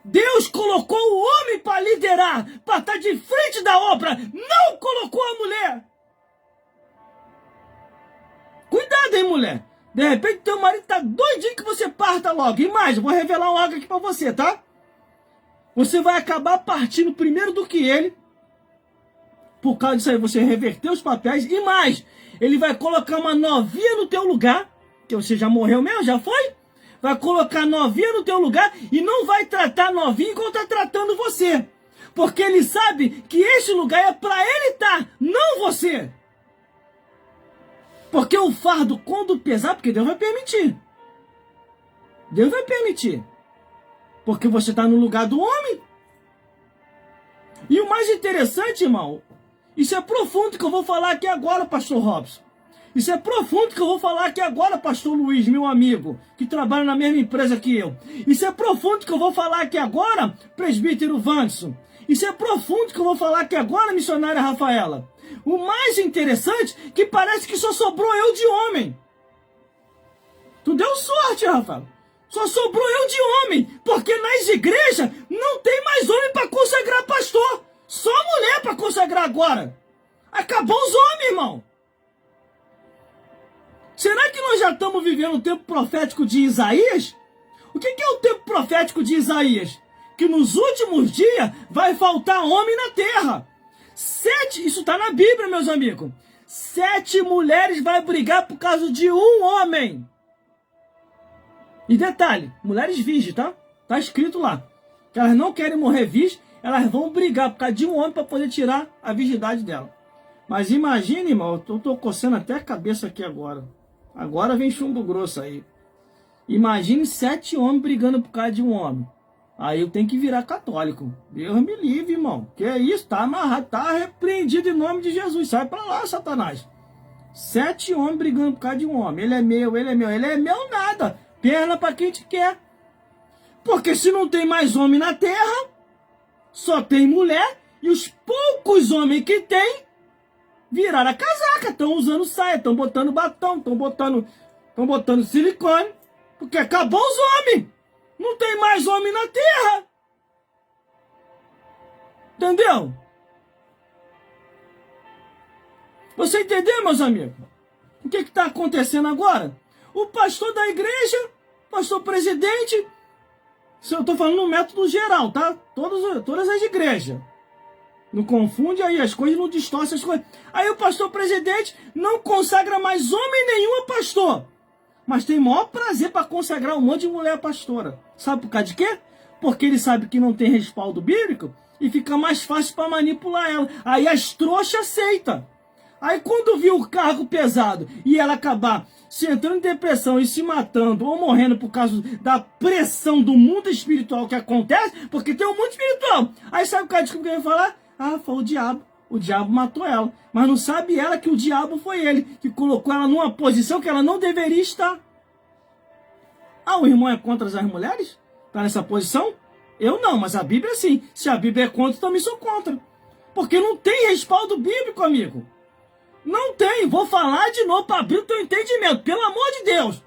Deus colocou o homem para liderar, para estar de frente da obra. Não colocou a mulher. Cuidado, hein, mulher. De repente, teu marido tá doidinho que você parta logo. E mais, vou revelar algo aqui para você, tá? Você vai acabar partindo primeiro do que ele. Por causa disso aí, você reverteu os papéis. E mais, ele vai colocar uma novinha no teu lugar. Que você já morreu mesmo, já foi? Vai colocar novinha no teu lugar e não vai tratar novinha igual está tratando você. Porque ele sabe que esse lugar é para ele estar, não você. Porque o fardo, quando pesar, porque Deus vai permitir. Deus vai permitir. Porque você está no lugar do homem. E o mais interessante, irmão, isso é profundo que eu vou falar aqui agora, pastor Robson. Isso é profundo que eu vou falar aqui agora, pastor Luiz, meu amigo, que trabalha na mesma empresa que eu. Isso é profundo que eu vou falar aqui agora, presbítero Vanson. Isso é profundo que eu vou falar aqui agora, missionária Rafaela. O mais interessante é que parece que só sobrou eu de homem. Tu deu sorte, Rafaela. Só sobrou eu de homem, porque nas igrejas não tem mais homem para consagrar pastor. Só mulher para consagrar agora. Acabou os homens, irmão. Será que nós já estamos vivendo o tempo profético de Isaías? O que é o tempo profético de Isaías? Que nos últimos dias vai faltar homem na terra. Isso está na Bíblia, meus amigos. 7 mulheres vai brigar por causa de um homem. E detalhe, mulheres virgens, tá? Tá escrito lá. Que elas não querem morrer virgens, elas vão brigar por causa de um homem para poder tirar a virgindade dela. Mas imagine, irmão, eu tô coçando até a cabeça aqui agora. Agora vem chumbo grosso aí. Imagine 7 homens brigando por causa de um homem. Aí eu tenho que virar católico. Deus me livre, irmão. Que é isso? Tá amarrado, tá repreendido em nome de Jesus. Sai pra lá, Satanás. 7 homens brigando por causa de um homem. Ele é meu, ele é meu. Ele é meu nada. Perna pra quem te quer. Porque se não tem mais homem na terra, só tem mulher. E os poucos homens que tem, viraram a casaca. Estão usando saia, estão botando batom, estão botando silicone. Porque acabou os homens. Não tem mais homem na terra. Entendeu? Você entendeu, meus amigos? O que está acontecendo agora? O pastor da igreja, pastor presidente, se eu estou falando no método geral, tá? Todas as igrejas. Não confunde aí as coisas, não distorce as coisas. Aí o pastor presidente não consagra mais homem nenhum a pastor. Mas tem maior prazer para consagrar um monte de mulher pastora. Sabe por causa de quê? Porque ele sabe que não tem respaldo bíblico e fica mais fácil para manipular ela. Aí as trouxas aceitam. Aí quando viu o cargo pesado e ela acabar se entrando em depressão e se matando ou morrendo por causa da pressão do mundo espiritual que acontece, porque tem um mundo espiritual. Aí sabe o cara que vai falar? Ah, foi o diabo. O diabo matou ela. Mas não sabe ela que o diabo foi ele, que colocou ela numa posição que ela não deveria estar. Ah, o irmão é contra as mulheres? Está nessa posição? Eu não, mas a Bíblia sim. Se a Bíblia é contra, também sou contra. Porque não tem respaldo bíblico, amigo. Não tem. Vou falar de novo para abrir o teu entendimento. Pelo amor de Deus.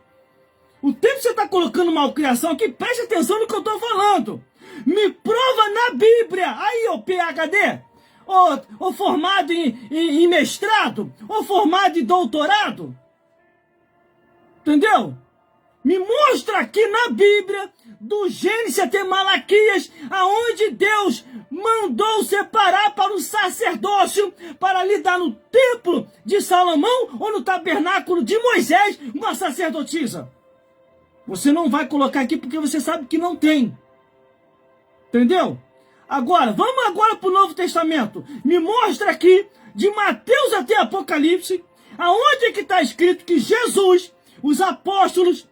O tempo que você está colocando malcriação aqui, preste atenção no que eu estou falando. Me prova na Bíblia. Aí, ô PhD. Ou formado em mestrado, ou formado em doutorado. Entendeu? Me mostra aqui na Bíblia, do Gênesis até Malaquias, aonde Deus mandou separar para o sacerdócio, para lidar no templo de Salomão ou no tabernáculo de Moisés, uma sacerdotisa. Você não vai colocar aqui porque você sabe que não tem. Entendeu? Agora, vamos agora para o Novo Testamento. Me mostra aqui, de Mateus até Apocalipse, aonde é que está escrito que Jesus, os apóstolos,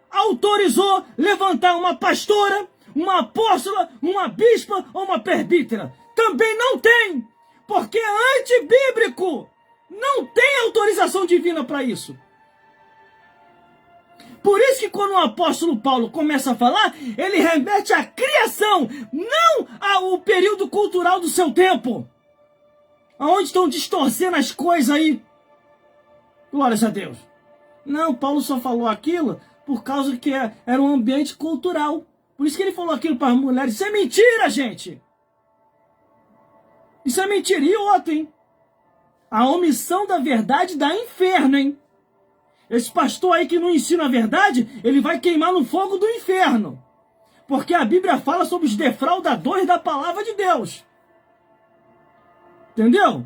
autorizou levantar uma pastora, uma apóstola, uma bispa ou uma presbítera. Também não tem, porque é antibíblico. Não tem autorização divina para isso. Por isso que quando o apóstolo Paulo começa a falar, ele remete à criação, não ao período cultural do seu tempo. Aonde estão distorcendo as coisas aí. Glórias a Deus. Não, Paulo só falou aquilo por causa que era um ambiente cultural. Por isso que ele falou aquilo para as mulheres. Isso é mentira, gente. Isso é mentira. E outra, hein? A omissão da verdade dá inferno, hein? Esse pastor aí que não ensina a verdade, ele vai queimar no fogo do inferno. Porque a Bíblia fala sobre os defraudadores da palavra de Deus. Entendeu?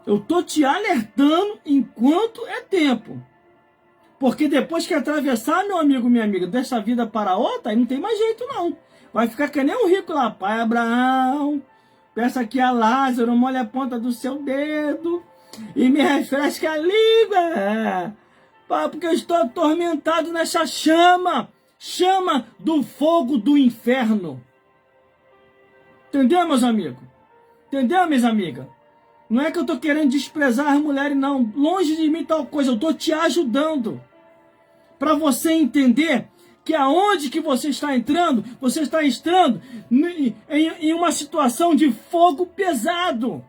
Eu tô te alertando enquanto é tempo. Porque depois que atravessar, meu amigo, minha amiga, dessa vida para outra, aí não tem mais jeito não. Vai ficar que nem um rico lá. Pai Abraão, peça aqui a Lázaro, molhe a ponta do seu dedo e me refresque a língua. Porque eu estou atormentado nessa chama do fogo do inferno. Entendeu, meus amigos? Entendeu, minhas amigas? Não é que eu estou querendo desprezar as mulheres, não. Longe de mim tal coisa. Eu estou te ajudando. Para você entender que aonde que você está entrando em uma situação de fogo pesado.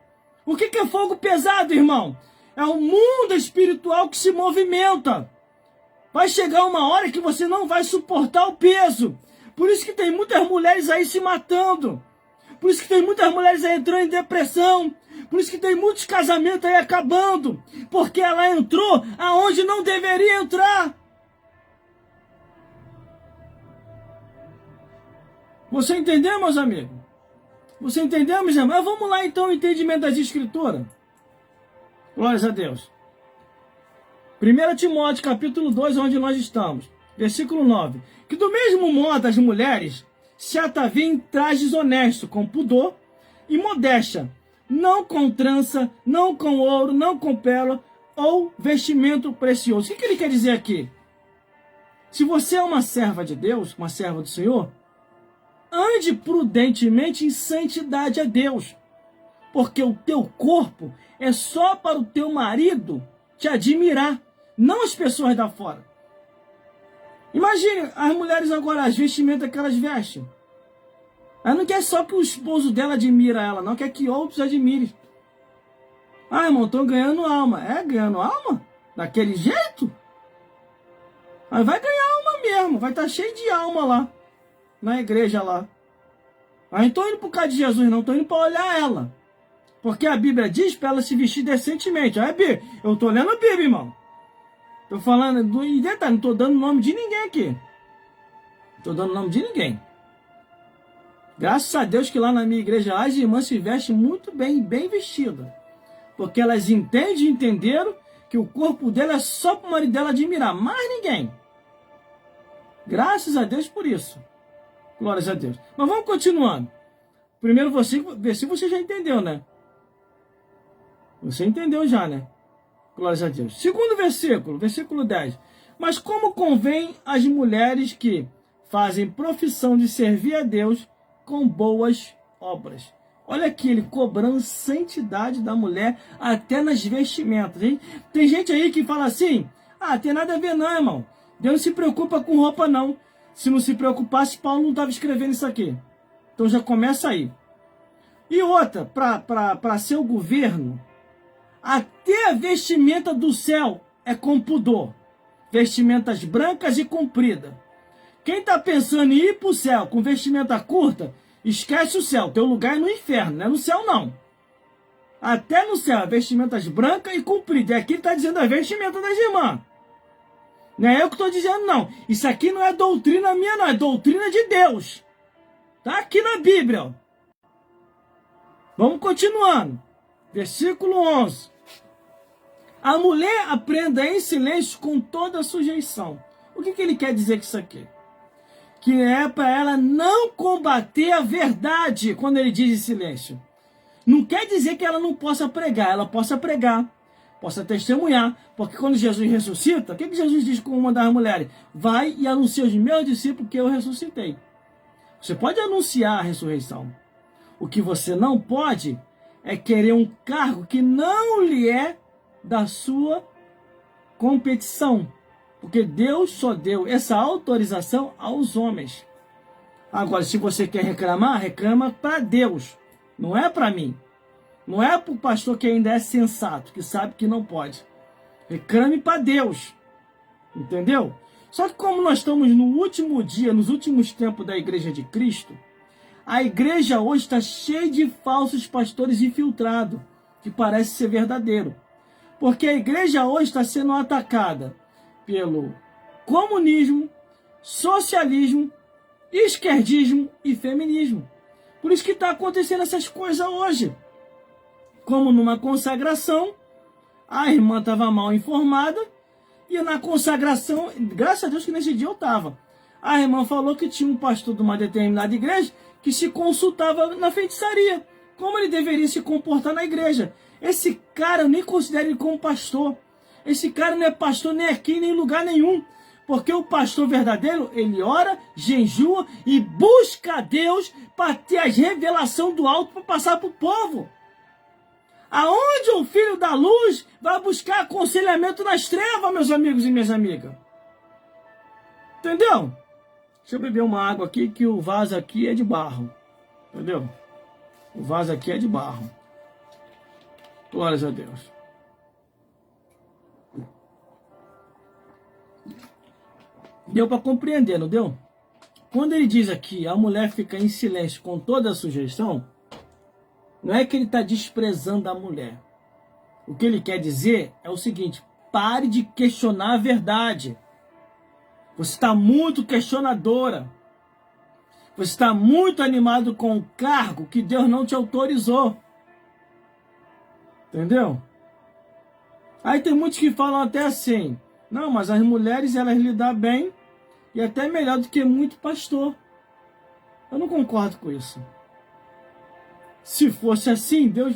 O que é fogo pesado, irmão? É o mundo espiritual que se movimenta. Vai chegar uma hora que você não vai suportar o peso. Por isso que tem muitas mulheres aí se matando. Por isso que tem muitas mulheres aí entrando em depressão. Por isso que tem muitos casamentos aí acabando. Porque ela entrou aonde não deveria entrar. Você entendeu, meus amigos? Você entendeu, meus irmãos? Vamos lá então o entendimento das escrituras. Glórias a Deus. 1 Timóteo, capítulo 2, onde nós estamos. Versículo 9. Que do mesmo modo as mulheres se ataviem em trajes honestos, com pudor e modéstia, não com trança, não com ouro, não com pérola ou vestimento precioso. O que ele quer dizer aqui? Se você é uma serva de Deus, uma serva do Senhor, ande prudentemente em santidade a Deus, porque o teu corpo é só para o teu marido te admirar, não as pessoas da fora. Imagine as mulheres agora, as vestimentas que elas vestem. Ela não quer só que o esposo dela admira ela, não quer que outros admirem. Ah, irmão, estou ganhando alma. É, ganhando alma? Daquele jeito? Aí vai ganhar alma mesmo, vai estar cheio de alma lá, na igreja lá. Aí não estou indo por causa de Jesus, não, estou indo para olhar ela. Porque a Bíblia diz para ela se vestir decentemente. Aí, Bíblia, eu estou lendo a Bíblia, irmão. Estou falando, e detalhe, não estou dando nome de ninguém aqui. Não estou dando nome de ninguém. Graças a Deus que lá na minha igreja as irmãs se vestem muito bem, bem vestidas. Porque elas entendem e entenderam que o corpo dela é só para o marido dela admirar, mais ninguém. Graças a Deus por isso. Glórias a Deus. Mas vamos continuando. Primeiro versículo você já entendeu, né? Você entendeu já, né? Glórias a Deus. Segundo versículo, versículo 10. Mas como convém às mulheres que fazem profissão de servir a Deus com boas obras. Olha aqui, ele cobrando santidade da mulher até nas vestimentas, hein? Tem gente aí que fala assim, tem nada a ver não, irmão. Deus não se preocupa com roupa não. Se não se preocupasse, Paulo não estava escrevendo isso aqui. Então já começa aí. E outra, para ser o governo, até a vestimenta do céu é com pudor. Vestimentas brancas e compridas. Quem está pensando em ir para o céu com vestimenta curta, esquece o céu. Teu lugar é no inferno, não é no céu não. Até no céu, vestimentas brancas e compridas. E aqui está dizendo a vestimenta das irmãs. Não é eu que estou dizendo não. Isso aqui não é doutrina minha não, é doutrina de Deus. Está aqui na Bíblia. Ó. Vamos continuando. Versículo 11. A mulher aprenda em silêncio com toda a sujeição. O que ele quer dizer com isso aqui? Que é para ela não combater a verdade quando ele diz em silêncio. Não quer dizer que ela não possa pregar. Ela possa pregar, possa testemunhar. Porque quando Jesus ressuscita, o que Jesus diz com uma das mulheres? Vai e anuncia aos meus discípulos que eu ressuscitei. Você pode anunciar a ressurreição. O que você não pode é querer um cargo que não lhe é da sua competição. Porque Deus só deu essa autorização aos homens. Agora, se você quer reclamar, reclama para Deus. Não é para mim. Não é para o pastor que ainda é sensato, que sabe que não pode. Reclame para Deus. Entendeu? Só que como nós estamos no último dia, nos últimos tempos da Igreja de Cristo, a igreja hoje está cheia de falsos pastores infiltrados, que parece ser verdadeiro. Porque a igreja hoje está sendo atacada pelo comunismo, socialismo, esquerdismo e feminismo. Por isso que está acontecendo essas coisas hoje. Como numa consagração, a irmã estava mal informada, e na consagração, graças a Deus que nesse dia eu estava. A irmã falou que tinha um pastor de uma determinada igreja que se consultava na feitiçaria. Como ele deveria se comportar na igreja. Esse cara eu nem considero ele como pastor. Esse cara não é pastor nem aqui, nem em lugar nenhum. Porque o pastor verdadeiro, ele ora, jejua e busca a Deus para ter a revelação do alto para passar para o povo. Aonde o filho da luz vai buscar aconselhamento nas trevas, meus amigos e minhas amigas? Entendeu? Deixa eu beber uma água aqui, que o vaso aqui é de barro. Entendeu? O vaso aqui é de barro. Glórias a Deus. Deu para compreender, não deu? Quando ele diz aqui, a mulher fica em silêncio com toda a sujeição, não é que ele está desprezando a mulher. O que ele quer dizer é o seguinte: pare de questionar a verdade. Você está muito questionadora. Você está muito animado com o cargo que Deus não te autorizou. Entendeu? Aí tem muitos que falam até assim, não, mas as mulheres elas lidam bem e até melhor do que muito pastor. Eu não concordo com isso. Se fosse assim, Deus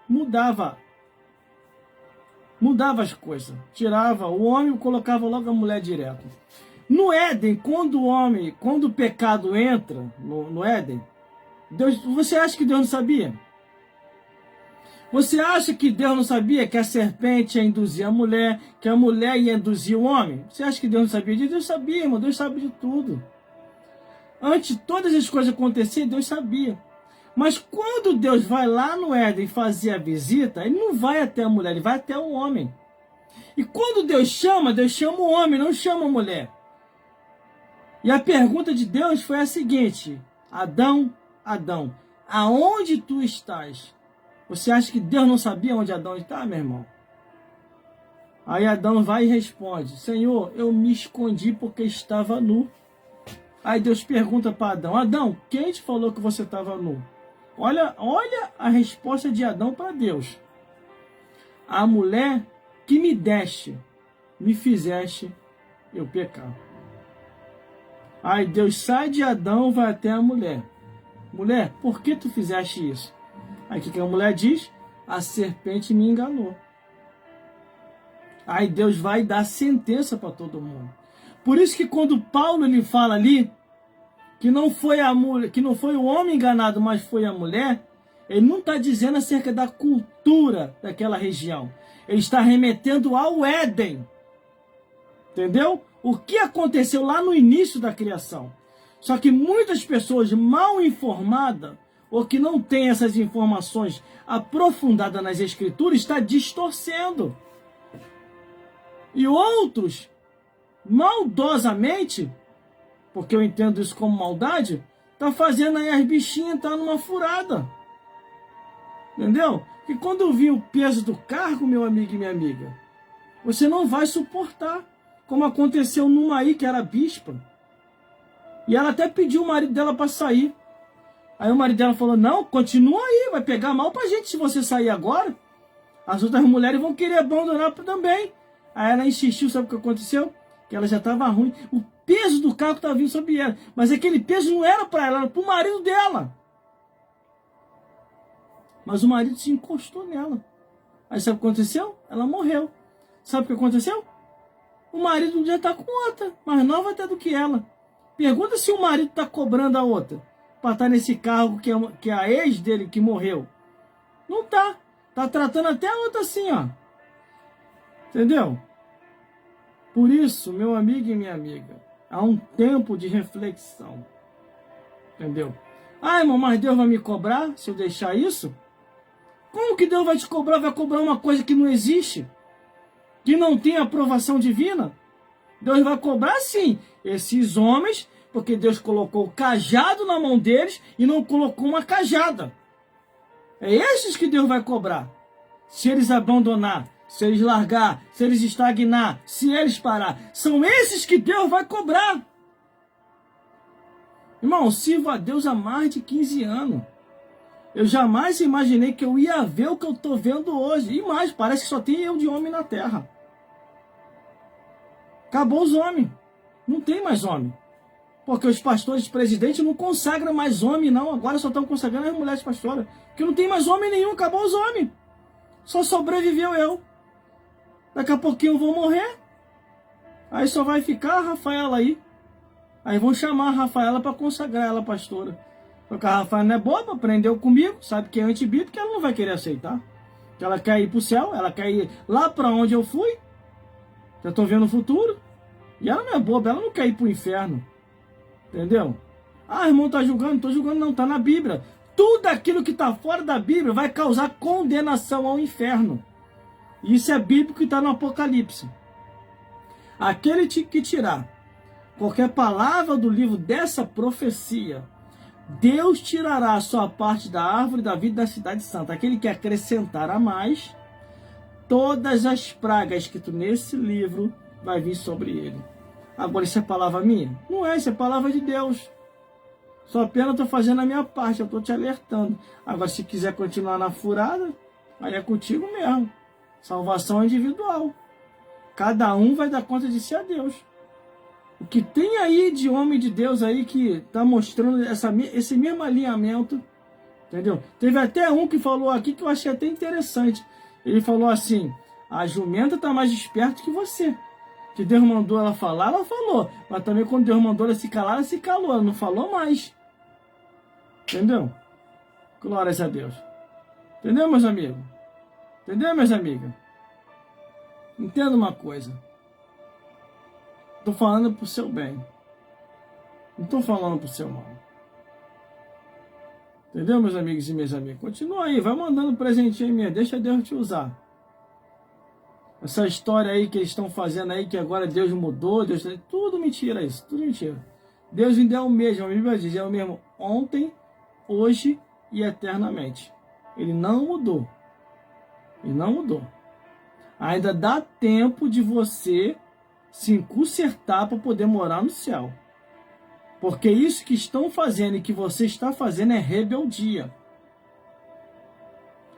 mudava as coisas. Tirava o homem e colocava logo a mulher direto. No Éden, quando o pecado entra no Éden, você acha que Deus não sabia? Você acha que Deus não sabia que a serpente ia induzir a mulher, que a mulher ia induzir o homem? Você acha que Deus não sabia disso? Deus sabia, irmão. Deus sabe de tudo. Antes de todas as coisas acontecerem, Deus sabia. Mas quando Deus vai lá no Éden fazer a visita, ele não vai até a mulher, ele vai até o homem. E quando Deus chama o homem, não chama a mulher. E a pergunta de Deus foi a seguinte: Adão, Adão, aonde tu estás? Você acha que Deus não sabia onde Adão está, meu irmão? Aí Adão vai e responde: Senhor, eu me escondi porque estava nu. Aí Deus pergunta para Adão: Adão, quem te falou que você estava nu? Olha a resposta de Adão para Deus. A mulher que me deste, me fizeste eu pecar. Aí Deus sai de Adão, vai até a mulher. Mulher, por que tu fizeste isso? Aí o que a mulher diz? A serpente me enganou. Aí Deus vai dar sentença para todo mundo. Por isso que quando Paulo ele fala ali que não foi a mulher, que não foi o homem enganado, mas foi a mulher, ele não está dizendo acerca da cultura daquela região. Ele está remetendo ao Éden. Entendeu? O que aconteceu lá no início da criação. Só que muitas pessoas mal informadas, ou que não têm essas informações aprofundadas nas escrituras, está distorcendo. E outros, maldosamente, porque eu entendo isso como maldade, tá fazendo aí as bichinhas tá numa furada. Entendeu? E quando eu vi o peso do cargo, meu amigo e minha amiga, você não vai suportar, como aconteceu numa aí que era bispa. E ela até pediu o marido dela para sair. Aí o marido dela falou: não, continua aí, vai pegar mal pra gente se você sair agora. As outras mulheres vão querer abandonar também. Aí ela insistiu, sabe o que aconteceu? Que ela já estava ruim. O peso do carro estava vindo sobre ela. Mas aquele peso não era para ela, era para o marido dela. Mas o marido se encostou nela. Aí sabe o que aconteceu? Ela morreu. Sabe o que aconteceu? O marido já está com outra, mais nova até do que ela. Pergunta se o marido está cobrando a outra para estar nesse cargo que é a ex dele que morreu. Não tá. Tá tratando até a outra assim, ó. Entendeu? Por isso, meu amigo e minha amiga, há um tempo de reflexão. Entendeu? Ah, irmão, mas Deus vai me cobrar se eu deixar isso? Como que Deus vai te cobrar? Vai cobrar uma coisa que não existe? Que não tem aprovação divina? Deus vai cobrar sim esses homens, porque Deus colocou o cajado na mão deles e não colocou uma cajada. É esses que Deus vai cobrar. Se eles abandonar, se eles largar, se eles estagnar, se eles parar, são esses que Deus vai cobrar. Irmão, sirvo a Deus há mais de 15 anos. Eu jamais imaginei que eu ia ver o que eu estou vendo hoje. E mais, parece que só tem eu de homem na terra. Acabou os homens. Não tem mais homem. Porque os pastores presidentes não consagram mais homem, não. Agora só estão consagrando as mulheres pastoras. Porque não tem mais homem nenhum, acabou os homens. Só sobreviveu eu. Daqui a pouquinho eu vou morrer. Aí só vai ficar a Rafaela aí. Aí vão chamar a Rafaela para consagrar ela pastora. Porque a Rafaela não é boba, aprendeu comigo, sabe que é antibíblico, ela não vai querer aceitar. Que ela quer ir para o céu, ela quer ir lá para onde eu fui. Já estou vendo o futuro. E ela não é boba, ela não quer ir para o inferno. Entendeu? Ah, irmão, tá julgando? Não estou julgando não, tá na Bíblia. Tudo aquilo que está fora da Bíblia vai causar condenação ao inferno. Isso é bíblico e está no Apocalipse. Aquele que tirar qualquer palavra do livro dessa profecia, Deus tirará a sua parte da árvore da vida da cidade santa. Aquele que acrescentar a mais, todas as pragas escritas nesse livro vai vir sobre ele. Agora, isso é palavra minha? Não é, isso é palavra de Deus. Só apenas estou fazendo a minha parte, eu estou te alertando. Agora, se quiser continuar na furada, aí é contigo mesmo. Salvação é individual. Cada um vai dar conta de si a Deus. O que tem aí de homem de Deus aí que está mostrando esse mesmo alinhamento, entendeu? Teve até um que falou aqui que eu achei até interessante. Ele falou assim: a jumenta está mais esperta que você. Que Deus mandou ela falar, ela falou. Mas também quando Deus mandou ela se calar, ela se calou. Ela não falou mais. Entendeu? Glórias a Deus. Entendeu, meus amigos? Entendeu, minhas amigas? Entenda uma coisa. Estou falando pro seu bem. Não estou falando pro seu mal. Entendeu, meus amigos e minhas amigas? Continua aí, vai mandando presentinho mesmo. Deixa Deus te usar. Essa história aí que eles estão fazendo aí, que agora Deus mudou, Deus... tudo mentira isso, tudo mentira. Deus ainda é o mesmo, a Bíblia diz, é o mesmo ontem, hoje e eternamente. Ele não mudou. Ele não mudou. Ainda dá tempo de você se consertar para poder morar no céu. Porque isso que estão fazendo e que você está fazendo é rebeldia.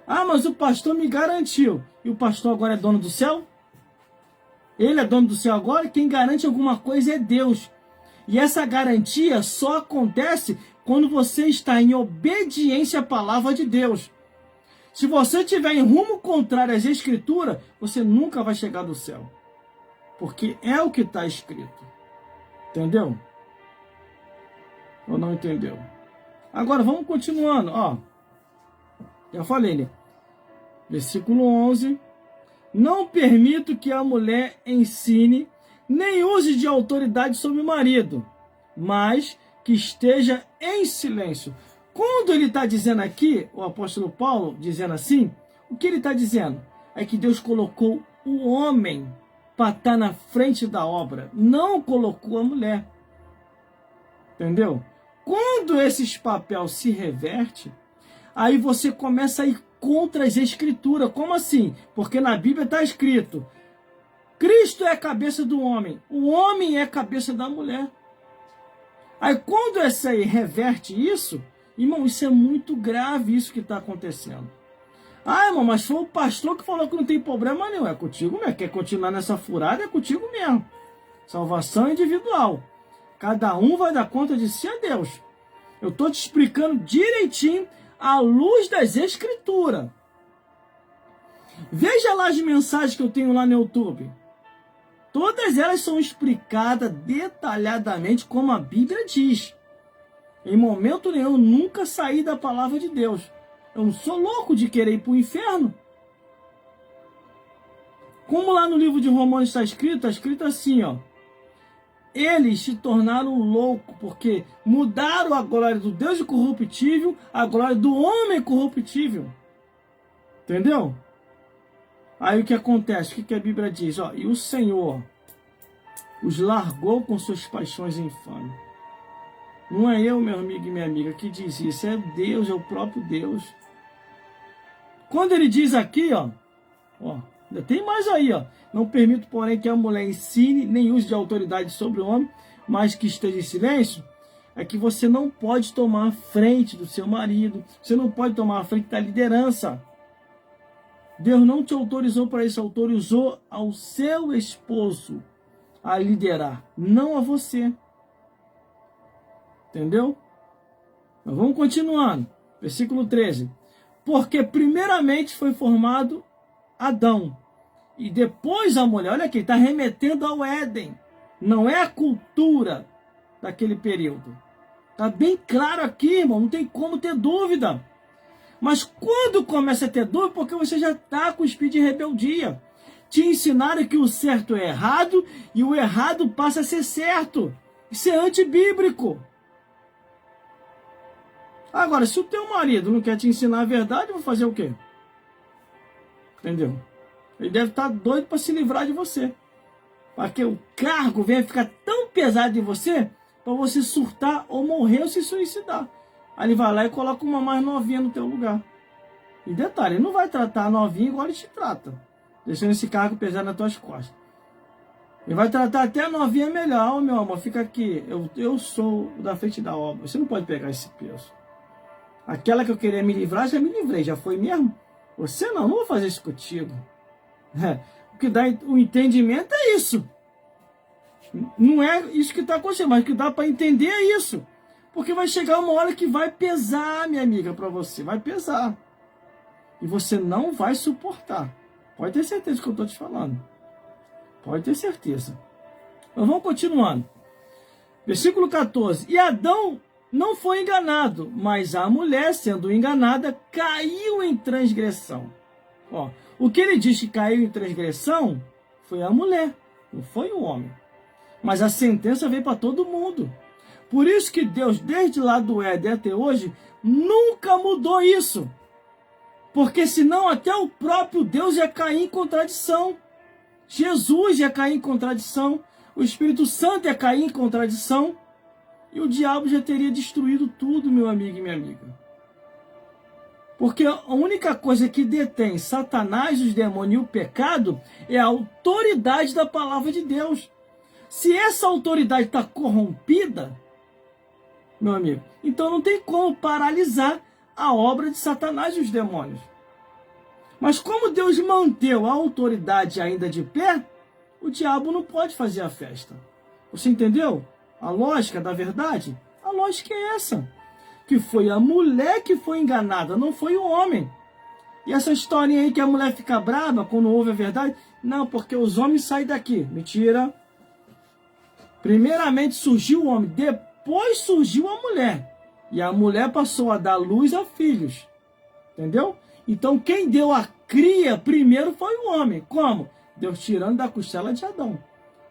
Ah, mas o pastor me garantiu. E o pastor agora é dono do céu? Ele é dono do céu agora? Quem garante alguma coisa é Deus. E essa garantia só acontece quando você está em obediência à palavra de Deus. Se você estiver em rumo contrário às Escrituras, você nunca vai chegar do céu. Porque é o que está escrito. Entendeu? Ou não entendeu? Agora, vamos continuando. Ó, já falei, né? Versículo 11. Não permito que a mulher ensine, nem use de autoridade sobre o marido, mas que esteja em silêncio. Quando ele está dizendo aqui, o apóstolo Paulo dizendo assim, o que ele está dizendo? É que Deus colocou o homem para estar na frente da obra, não colocou a mulher. Entendeu? Quando esses papéis se reverte, aí você começa a ir contra as Escrituras. Como assim? Porque na Bíblia está escrito, Cristo é a cabeça do homem, o homem é a cabeça da mulher. Aí quando essa aí reverte isso, irmão, isso é muito grave isso que está acontecendo. Ah, irmão, mas foi o pastor que falou que não tem problema nenhum. É contigo mesmo. Quer continuar nessa furada? É contigo mesmo. Salvação individual. Cada um vai dar conta de si a Deus. Eu estou te explicando direitinho à luz das Escrituras. Veja lá as mensagens que eu tenho lá no YouTube. Todas elas são explicadas detalhadamente como a Bíblia diz. Em momento nenhum, eu nunca saí da palavra de Deus. Eu não sou louco de querer ir para o inferno. Como lá no livro de Romanos está escrito assim, ó. Eles se tornaram loucos, porque mudaram a glória do Deus incorruptível, a glória do homem corruptível. Entendeu? Aí o que acontece? O que a Bíblia diz? Ó, e o Senhor os largou com suas paixões infames. Não é eu, meu amigo e minha amiga, que diz isso. É Deus, é o próprio Deus. Quando ele diz aqui, ó, ainda tem mais aí, ó. Não permito, porém, que a mulher ensine, nem use de autoridade sobre o homem, mas que esteja em silêncio. É que você não pode tomar a frente do seu marido. Você não pode tomar a frente da liderança. Deus não te autorizou para isso. Autorizou ao seu esposo a liderar, não a você. Entendeu? Mas vamos continuando. Versículo 13. Porque primeiramente foi formado Adão. E depois a mulher. Olha aqui, está remetendo ao Éden. Não é a cultura daquele período. Está bem claro aqui, irmão. Não tem como ter dúvida. Mas quando começa a ter dúvida, porque você já está com o espírito de rebeldia. Te ensinaram que o certo é errado e o errado passa a ser certo. Isso é antibíblico. Agora, se o teu marido não quer te ensinar a verdade, eu vou fazer o quê? Entendeu? Ele deve estar doido para se livrar de você. Para que o cargo venha ficar tão pesado em você, para você surtar ou morrer ou se suicidar. Aí ele vai lá e coloca uma mais novinha no teu lugar. E detalhe, ele não vai tratar a novinha igual ele te trata, deixando esse cargo pesado nas tuas costas. Ele vai tratar até a novinha melhor. Ó, meu amor, fica aqui. Eu sou da frente da obra. Você não pode pegar esse peso. Aquela que eu queria me livrar, já me livrei. Já foi mesmo? Você não vou fazer isso contigo. O que dá o entendimento é isso. Não é isso que está acontecendo, mas o que dá para entender é isso. Porque vai chegar uma hora que vai pesar, minha amiga, para você. Vai pesar. E você não vai suportar. Pode ter certeza do que eu estou te falando. Pode ter certeza. Mas vamos continuando. Versículo 14. E Adão não foi enganado, mas a mulher, sendo enganada, caiu em transgressão. Ó, o que ele diz que caiu em transgressão foi a mulher, não foi o homem. Mas a sentença veio para todo mundo. Por isso que Deus, desde lá do Éden até hoje, nunca mudou isso. Porque senão até o próprio Deus ia cair em contradição. Jesus ia cair em contradição. O Espírito Santo ia cair em contradição. E o diabo já teria destruído tudo, meu amigo e minha amiga. Porque a única coisa que detém Satanás, os demônios e o pecado é a autoridade da palavra de Deus. Se essa autoridade está corrompida, meu amigo, então não tem como paralisar a obra de Satanás e os demônios. Mas como Deus manteve a autoridade ainda de pé, o diabo não pode fazer a festa. Você entendeu a lógica da verdade? A lógica é essa. Que foi a mulher que foi enganada, não foi o homem. E essa historinha aí que a mulher fica brava quando ouve a verdade, não, porque os homens saem daqui. Mentira. Primeiramente surgiu o homem, depois surgiu a mulher. E a mulher passou a dar luz a filhos. Entendeu? Então quem deu a cria primeiro foi o homem. Como? Deus tirando da costela de Adão.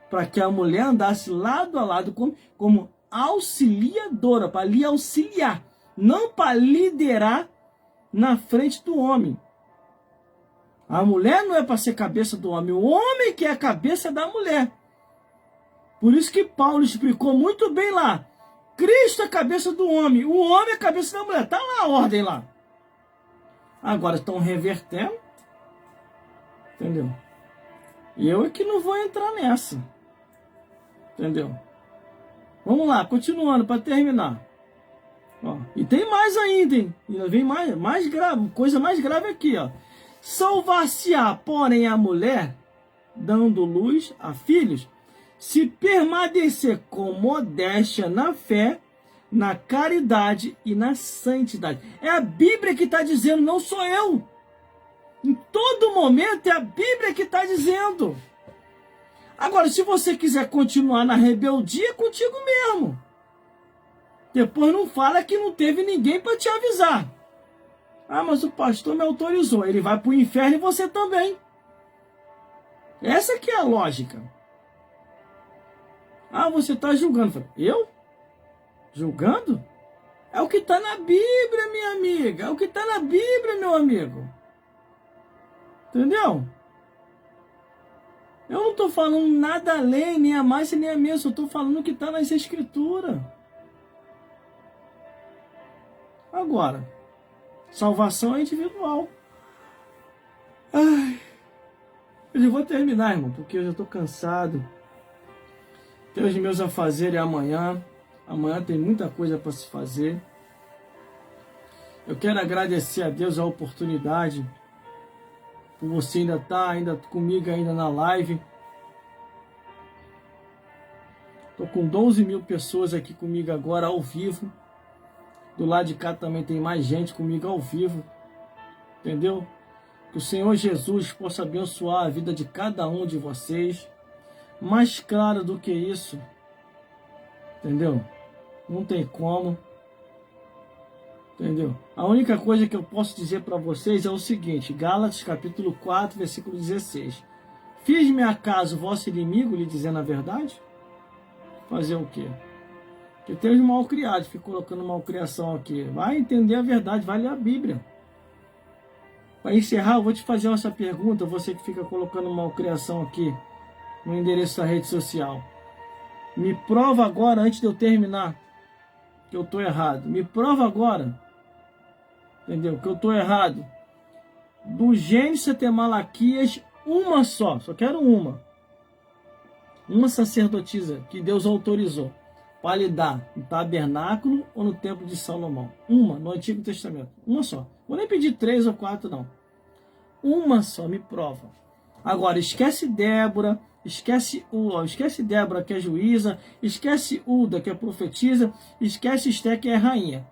Para que a mulher andasse lado a lado como auxiliadora, para lhe auxiliar. Não para liderar na frente do homem. A mulher não é para ser cabeça do homem. O homem que é a cabeça da mulher. Por isso que Paulo explicou muito bem lá. Cristo é a cabeça do homem. O homem é a cabeça da mulher. Está lá a ordem lá. Agora estão revertendo. Entendeu? E eu é que não vou entrar nessa. Entendeu? Vamos lá, continuando para terminar. Ó, e tem mais ainda, hein? Ainda vem mais grave, coisa mais grave aqui, ó. Salvar-se-á, porém, a mulher, dando luz a filhos, se permanecer com modéstia na fé, na caridade e na santidade. É a Bíblia que está dizendo, não sou eu. Em todo momento é a Bíblia que está dizendo. Agora, se você quiser continuar na rebeldia, é contigo mesmo. Depois não fala que não teve ninguém para te avisar. Ah, mas o pastor me autorizou. Ele vai para o inferno e você também. Essa que é a lógica. Ah, você está julgando. Eu? Julgando? É o que está na Bíblia, minha amiga. É o que está na Bíblia, meu amigo. Entendeu? Eu não estou falando nada além, nem a mais nem a menos. Eu estou falando o que está nas Escrituras. Agora, salvação é individual. Ai, eu vou terminar, irmão, porque eu já estou cansado. Tenho os meus afazeres amanhã. Amanhã tem muita coisa para se fazer. Eu quero agradecer a Deus a oportunidade por você ainda estar comigo ainda na live. Estou com 12 mil pessoas aqui comigo agora ao vivo. Do lado de cá também tem mais gente comigo ao vivo. Entendeu? Que o Senhor Jesus possa abençoar a vida de cada um de vocês. Mais claro do que isso. Entendeu? Não tem como. Entendeu? A única coisa que eu posso dizer para vocês é o seguinte. Gálatas capítulo 4, versículo 16. Fiz-me acaso vosso inimigo lhe dizendo a verdade? Fazer o quê? Porque tem os malcriados, fica colocando malcriação aqui. Vai entender a verdade, vai ler a Bíblia. Para encerrar, eu vou te fazer essa pergunta, você que fica colocando malcriação aqui no endereço da rede social. Me prova agora, antes de eu terminar, que eu estou errado. Me prova agora, entendeu? Que eu estou errado. Do Gênesis até Malaquias, uma só quero uma. Uma sacerdotisa que Deus autorizou para lhe dar no tabernáculo ou no templo de Salomão. Uma, no Antigo Testamento. Uma só. Vou nem pedir 3 ou 4, não. Uma só, me prova. Agora, esquece Débora, esquece Débora, que é juíza, esquece Uda, que é profetisa, esquece Esté, que é rainha.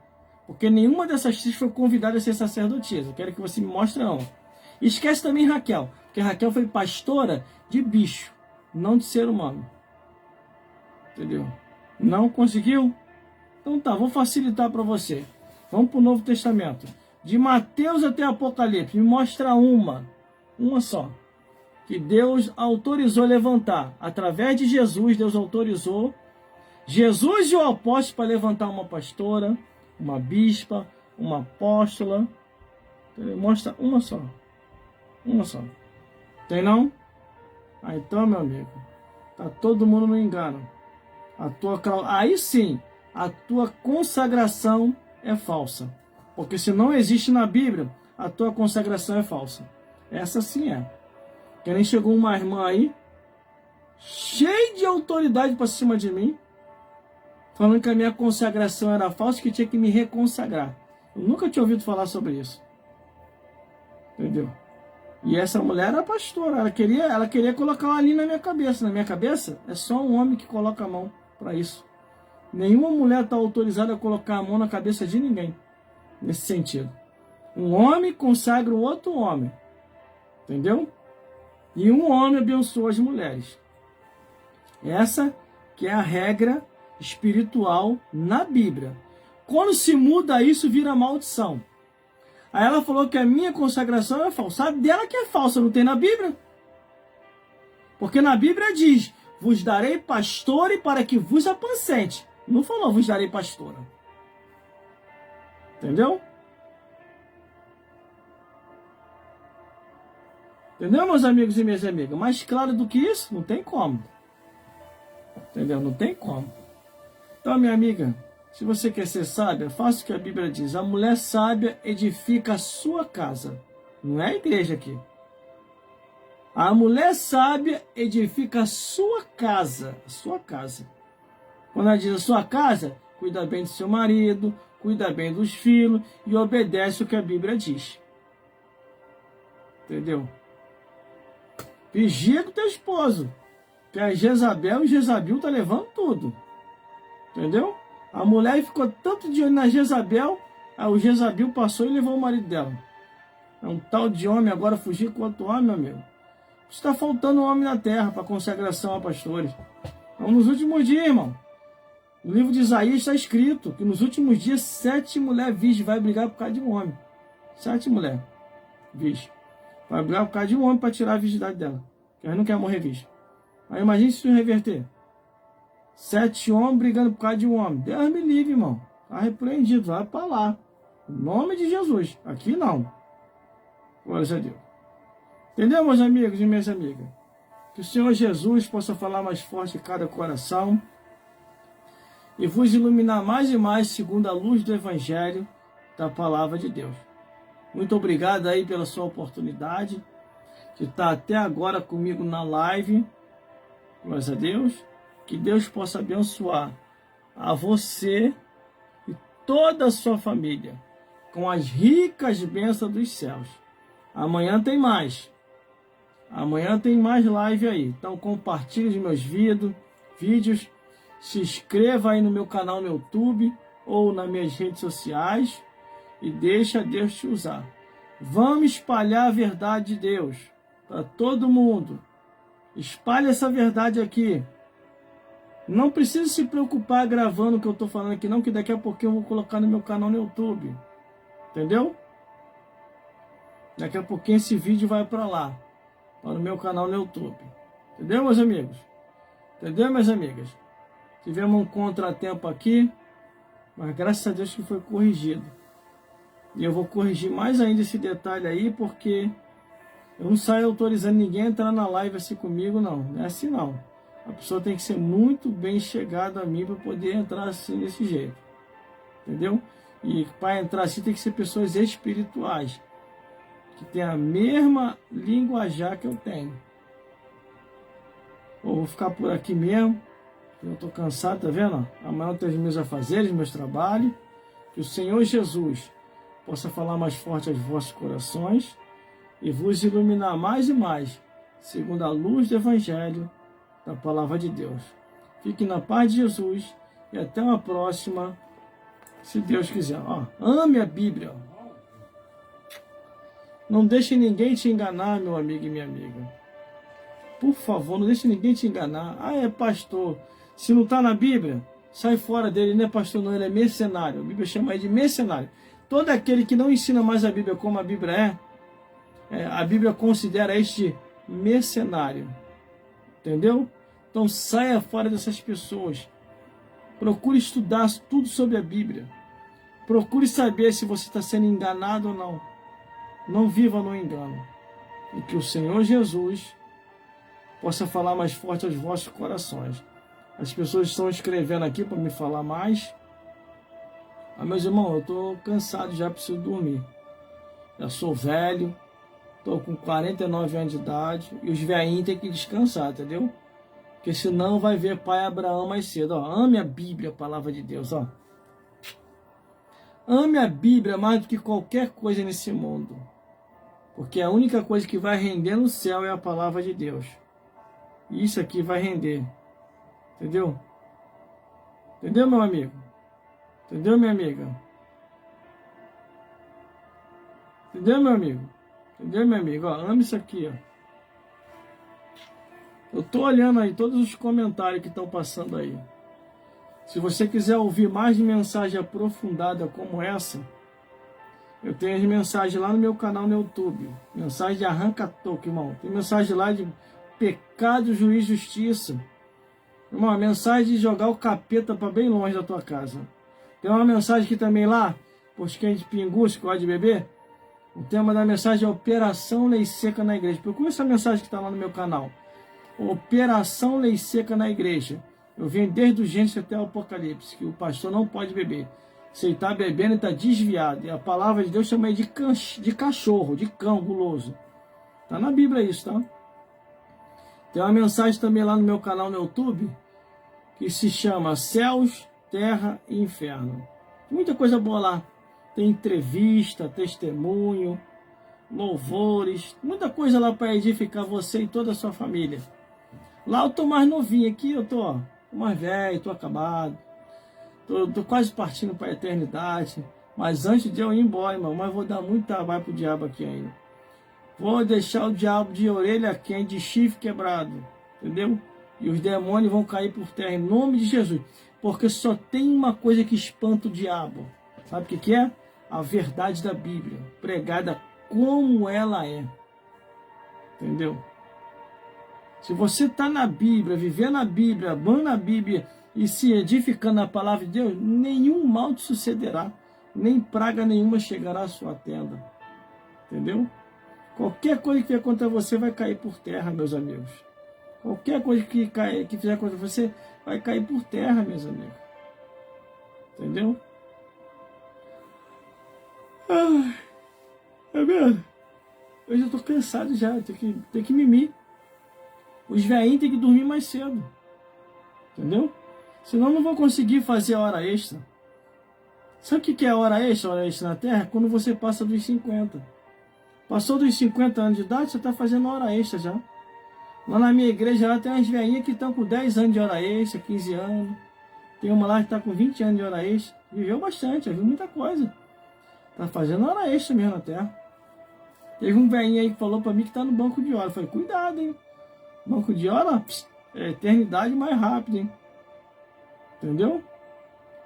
Porque nenhuma dessas três foi convidada a ser sacerdotisa. Eu quero que você me mostre não. Esquece também Raquel, porque Raquel foi pastora de bicho, não de ser humano. Entendeu? Não conseguiu? Então tá, vou facilitar para você. Vamos para o Novo Testamento. De Mateus até Apocalipse, me mostra uma só, que Deus autorizou levantar. Através de Jesus, Deus autorizou Jesus e o apóstolo para levantar uma pastora, uma bispa, uma apóstola. Mostra uma só. Uma só. Tem não? Ah, então, meu amigo, tá todo mundo no engano. Aí sim, a tua consagração é falsa. Porque se não existe na Bíblia, a tua consagração é falsa. Essa sim é. Que nem chegou uma irmã aí, cheia de autoridade para cima de mim, falando que a minha consagração era falsa, que tinha que me reconsagrar. Eu nunca tinha ouvido falar sobre isso. Entendeu? E essa mulher era pastora, ela queria colocar uma linha na minha cabeça. Na minha cabeça, é só um homem que coloca a mão para isso. Nenhuma mulher está autorizada a colocar a mão na cabeça de ninguém, nesse sentido. Um homem consagra o outro homem. Entendeu? E um homem abençoa as mulheres. Essa que é a regra espiritual na Bíblia. Quando se muda isso, vira maldição. Aí ela falou que a minha consagração é falsa. A dela que é falsa, não tem na Bíblia. Porque na Bíblia diz, vos darei pastore para que vos apacente. Não falou, vos darei pastora. Entendeu? Entendeu, meus amigos e minhas amigas? Mais claro do que isso, não tem como. Entendeu? Não tem como. Então, minha amiga, se você quer ser sábia, faça o que a Bíblia diz. A mulher sábia edifica a sua casa. Não é a igreja aqui. A mulher sábia edifica a sua casa. A sua casa. Quando ela diz a sua casa, cuida bem do seu marido, cuida bem dos filhos e obedece o que a Bíblia diz. Entendeu? Vigia com teu esposo. Que a Jezabel e Jezabel tá levando tudo. Entendeu? A mulher ficou tanto de olho na Jezabel, aí o Jezabel passou e levou o marido dela. É um tal de homem agora fugir com outro homem, meu amigo. Está faltando um homem na terra para consagração a pastores. Então, nos últimos dias, irmão, no livro de Isaías está escrito que nos últimos dias 7 mulheres virgens vai brigar por causa de um homem. 7 mulheres virgens. Vai brigar por causa de um homem para tirar a virgindade dela. Porque ela não quer morrer virgem. Aí imagine se isso reverter. 7 homens brigando por causa de um homem. Deus me livre, irmão. Está repreendido. Vai para lá. Em nome de Jesus. Aqui não. Glória a Deus. Entendeu, meus amigos e minhas amigas? Que o Senhor Jesus possa falar mais forte em cada coração e vos iluminar mais e mais segundo a luz do Evangelho da Palavra de Deus. Muito obrigado aí pela sua oportunidade de estar até agora comigo na live. Glória a Deus. Que Deus possa abençoar a você e toda a sua família com as ricas bênçãos dos céus. Amanhã tem mais. Amanhã tem mais live aí. Então compartilhe os meus vídeos. Se inscreva aí no meu canal no YouTube ou nas minhas redes sociais. E deixa Deus te usar. Vamos espalhar a verdade de Deus para todo mundo. Espalhe essa verdade aqui. Não precisa se preocupar gravando o que eu estou falando aqui não, que daqui a pouquinho eu vou colocar no meu canal no YouTube. Entendeu? Daqui a pouquinho esse vídeo vai para lá, para o meu canal no YouTube. Entendeu, meus amigos? Entendeu, minhas amigas? Tivemos um contratempo aqui, mas graças a Deus que foi corrigido. E eu vou corrigir mais ainda esse detalhe aí, porque eu não saio autorizando ninguém a entrar na live assim comigo, não. Não é assim, não. A pessoa tem que ser muito bem chegada a mim para poder entrar assim desse jeito. Entendeu? E para entrar assim tem que ser pessoas espirituais, que tem a mesma linguajar que eu tenho. Vou ficar por aqui mesmo. Eu estou cansado, tá vendo? Amanhã eu tenho os meus afazeres, meus trabalhos. Que o Senhor Jesus possa falar mais forte aos vossos corações e vos iluminar mais e mais, segundo a luz do Evangelho, da Palavra de Deus. Fique na paz de Jesus e até uma próxima, se Deus quiser. Ame a Bíblia. Não deixe ninguém te enganar, meu amigo e minha amiga. Por favor, não deixe ninguém te enganar. É pastor. Se não está na Bíblia, sai fora dele. Não é pastor, não, ele é mercenário. A Bíblia chama ele de mercenário. Todo aquele que não ensina mais a Bíblia como a Bíblia a Bíblia considera este mercenário. Entendeu? Então saia fora dessas pessoas. Procure estudar tudo sobre a Bíblia. Procure saber se você está sendo enganado ou não. Não viva no engano. E que o Senhor Jesus possa falar mais forte aos vossos corações. As pessoas estão escrevendo aqui para me falar mais. Meus irmãos, eu estou cansado, já preciso dormir. Já sou velho, estou com 49 anos de idade. E os velhinhos têm que descansar, entendeu? Porque senão vai ver pai Abraão mais cedo. Ame a Bíblia, a palavra de Deus. Ame a Bíblia mais do que qualquer coisa nesse mundo. Porque a única coisa que vai render no céu é a palavra de Deus. E isso aqui vai render. Entendeu? Entendeu, meu amigo? Entendeu, minha amiga? Entendeu, meu amigo? Entendeu, meu amigo? Ame isso aqui, Eu tô olhando aí todos os comentários que estão passando aí. Se você quiser ouvir mais de mensagem aprofundada como essa, eu tenho as mensagens lá no meu canal no YouTube. Mensagem de arranca-toco, irmão. Tem mensagem lá de pecado, juiz, justiça. Irmão, a mensagem de jogar o capeta para bem longe da tua casa. Tem uma mensagem aqui também lá, por quem de pingus, que gosta de beber. O tema da mensagem é Operação Lei Seca na Igreja. Procura essa mensagem que está lá no meu canal. Operação Lei Seca na Igreja. Eu venho desde o Gênesis até o Apocalipse, que o pastor não pode beber. Se ele está bebendo, ele está desviado. E a palavra de Deus chama ele de cachorro, de cão guloso. Está na Bíblia isso, tá? Tem uma mensagem também lá no meu canal no YouTube, que se chama Céus, Terra e Inferno. Muita coisa boa lá. Tem entrevista, testemunho, louvores, muita coisa lá para edificar você e toda a sua família. Lá eu tô mais novinho, aqui eu tô mais velho, tô acabado. Tô quase partindo para a eternidade. Mas antes de eu ir embora, irmão, mas vou dar muito trabalho pro diabo aqui ainda. Vou deixar o diabo de orelha quente, de chifre quebrado. Entendeu? E os demônios vão cair por terra em nome de Jesus. Porque só tem uma coisa que espanta o diabo. Sabe o que é? A verdade da Bíblia. Pregada como ela é. Entendeu? Se você está na Bíblia, vivendo a Bíblia, amando a Bíblia e se edificando na palavra de Deus, nenhum mal te sucederá, nem praga nenhuma chegará à sua tenda. Entendeu? Qualquer coisa que vier contra você vai cair por terra, meus amigos. Qualquer coisa que fizer contra você vai cair por terra, meus amigos. Entendeu? É mesmo? Eu já estou cansado já, tenho que mimir. Os velhinhos têm que dormir mais cedo. Entendeu? Senão não vou conseguir fazer a hora extra. Sabe o que é a hora extra? A hora extra na Terra? Quando você passa dos 50. Passou dos 50 anos de idade, você está fazendo hora extra já. Lá na minha igreja lá tem umas velhinhas que estão com 10 anos de hora extra, 15 anos. Tem uma lá que está com 20 anos de hora extra. Viveu bastante, já viu muita coisa. Está fazendo hora extra mesmo na Terra. Teve um velhinho aí que falou para mim que está no banco de hora. Eu falei, cuidado, hein. Banco de hora é eternidade mais rápido, hein. Entendeu?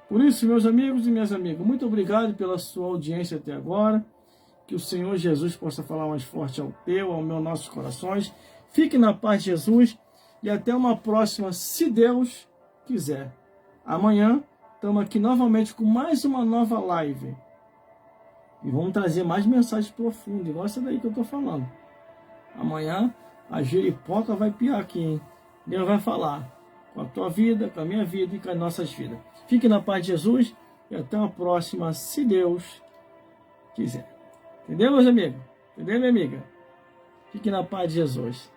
Por isso, meus amigos e minhas amigas, muito obrigado pela sua audiência até agora. Que o Senhor Jesus possa falar mais forte ao teu, ao meu, nossos corações. Fique na paz de Jesus e até uma próxima, se Deus quiser. Amanhã estamos aqui novamente com mais uma nova live. E vamos trazer mais mensagens profundas, igual essa daí que eu estou falando. Amanhã a giripoca vai piar aqui, hein? Deus vai falar com a tua vida, com a minha vida e com as nossas vidas. Fique na paz de Jesus e até uma próxima, se Deus quiser. Entendeu, meus amigos? Entendeu, minha amiga? Fique na paz de Jesus.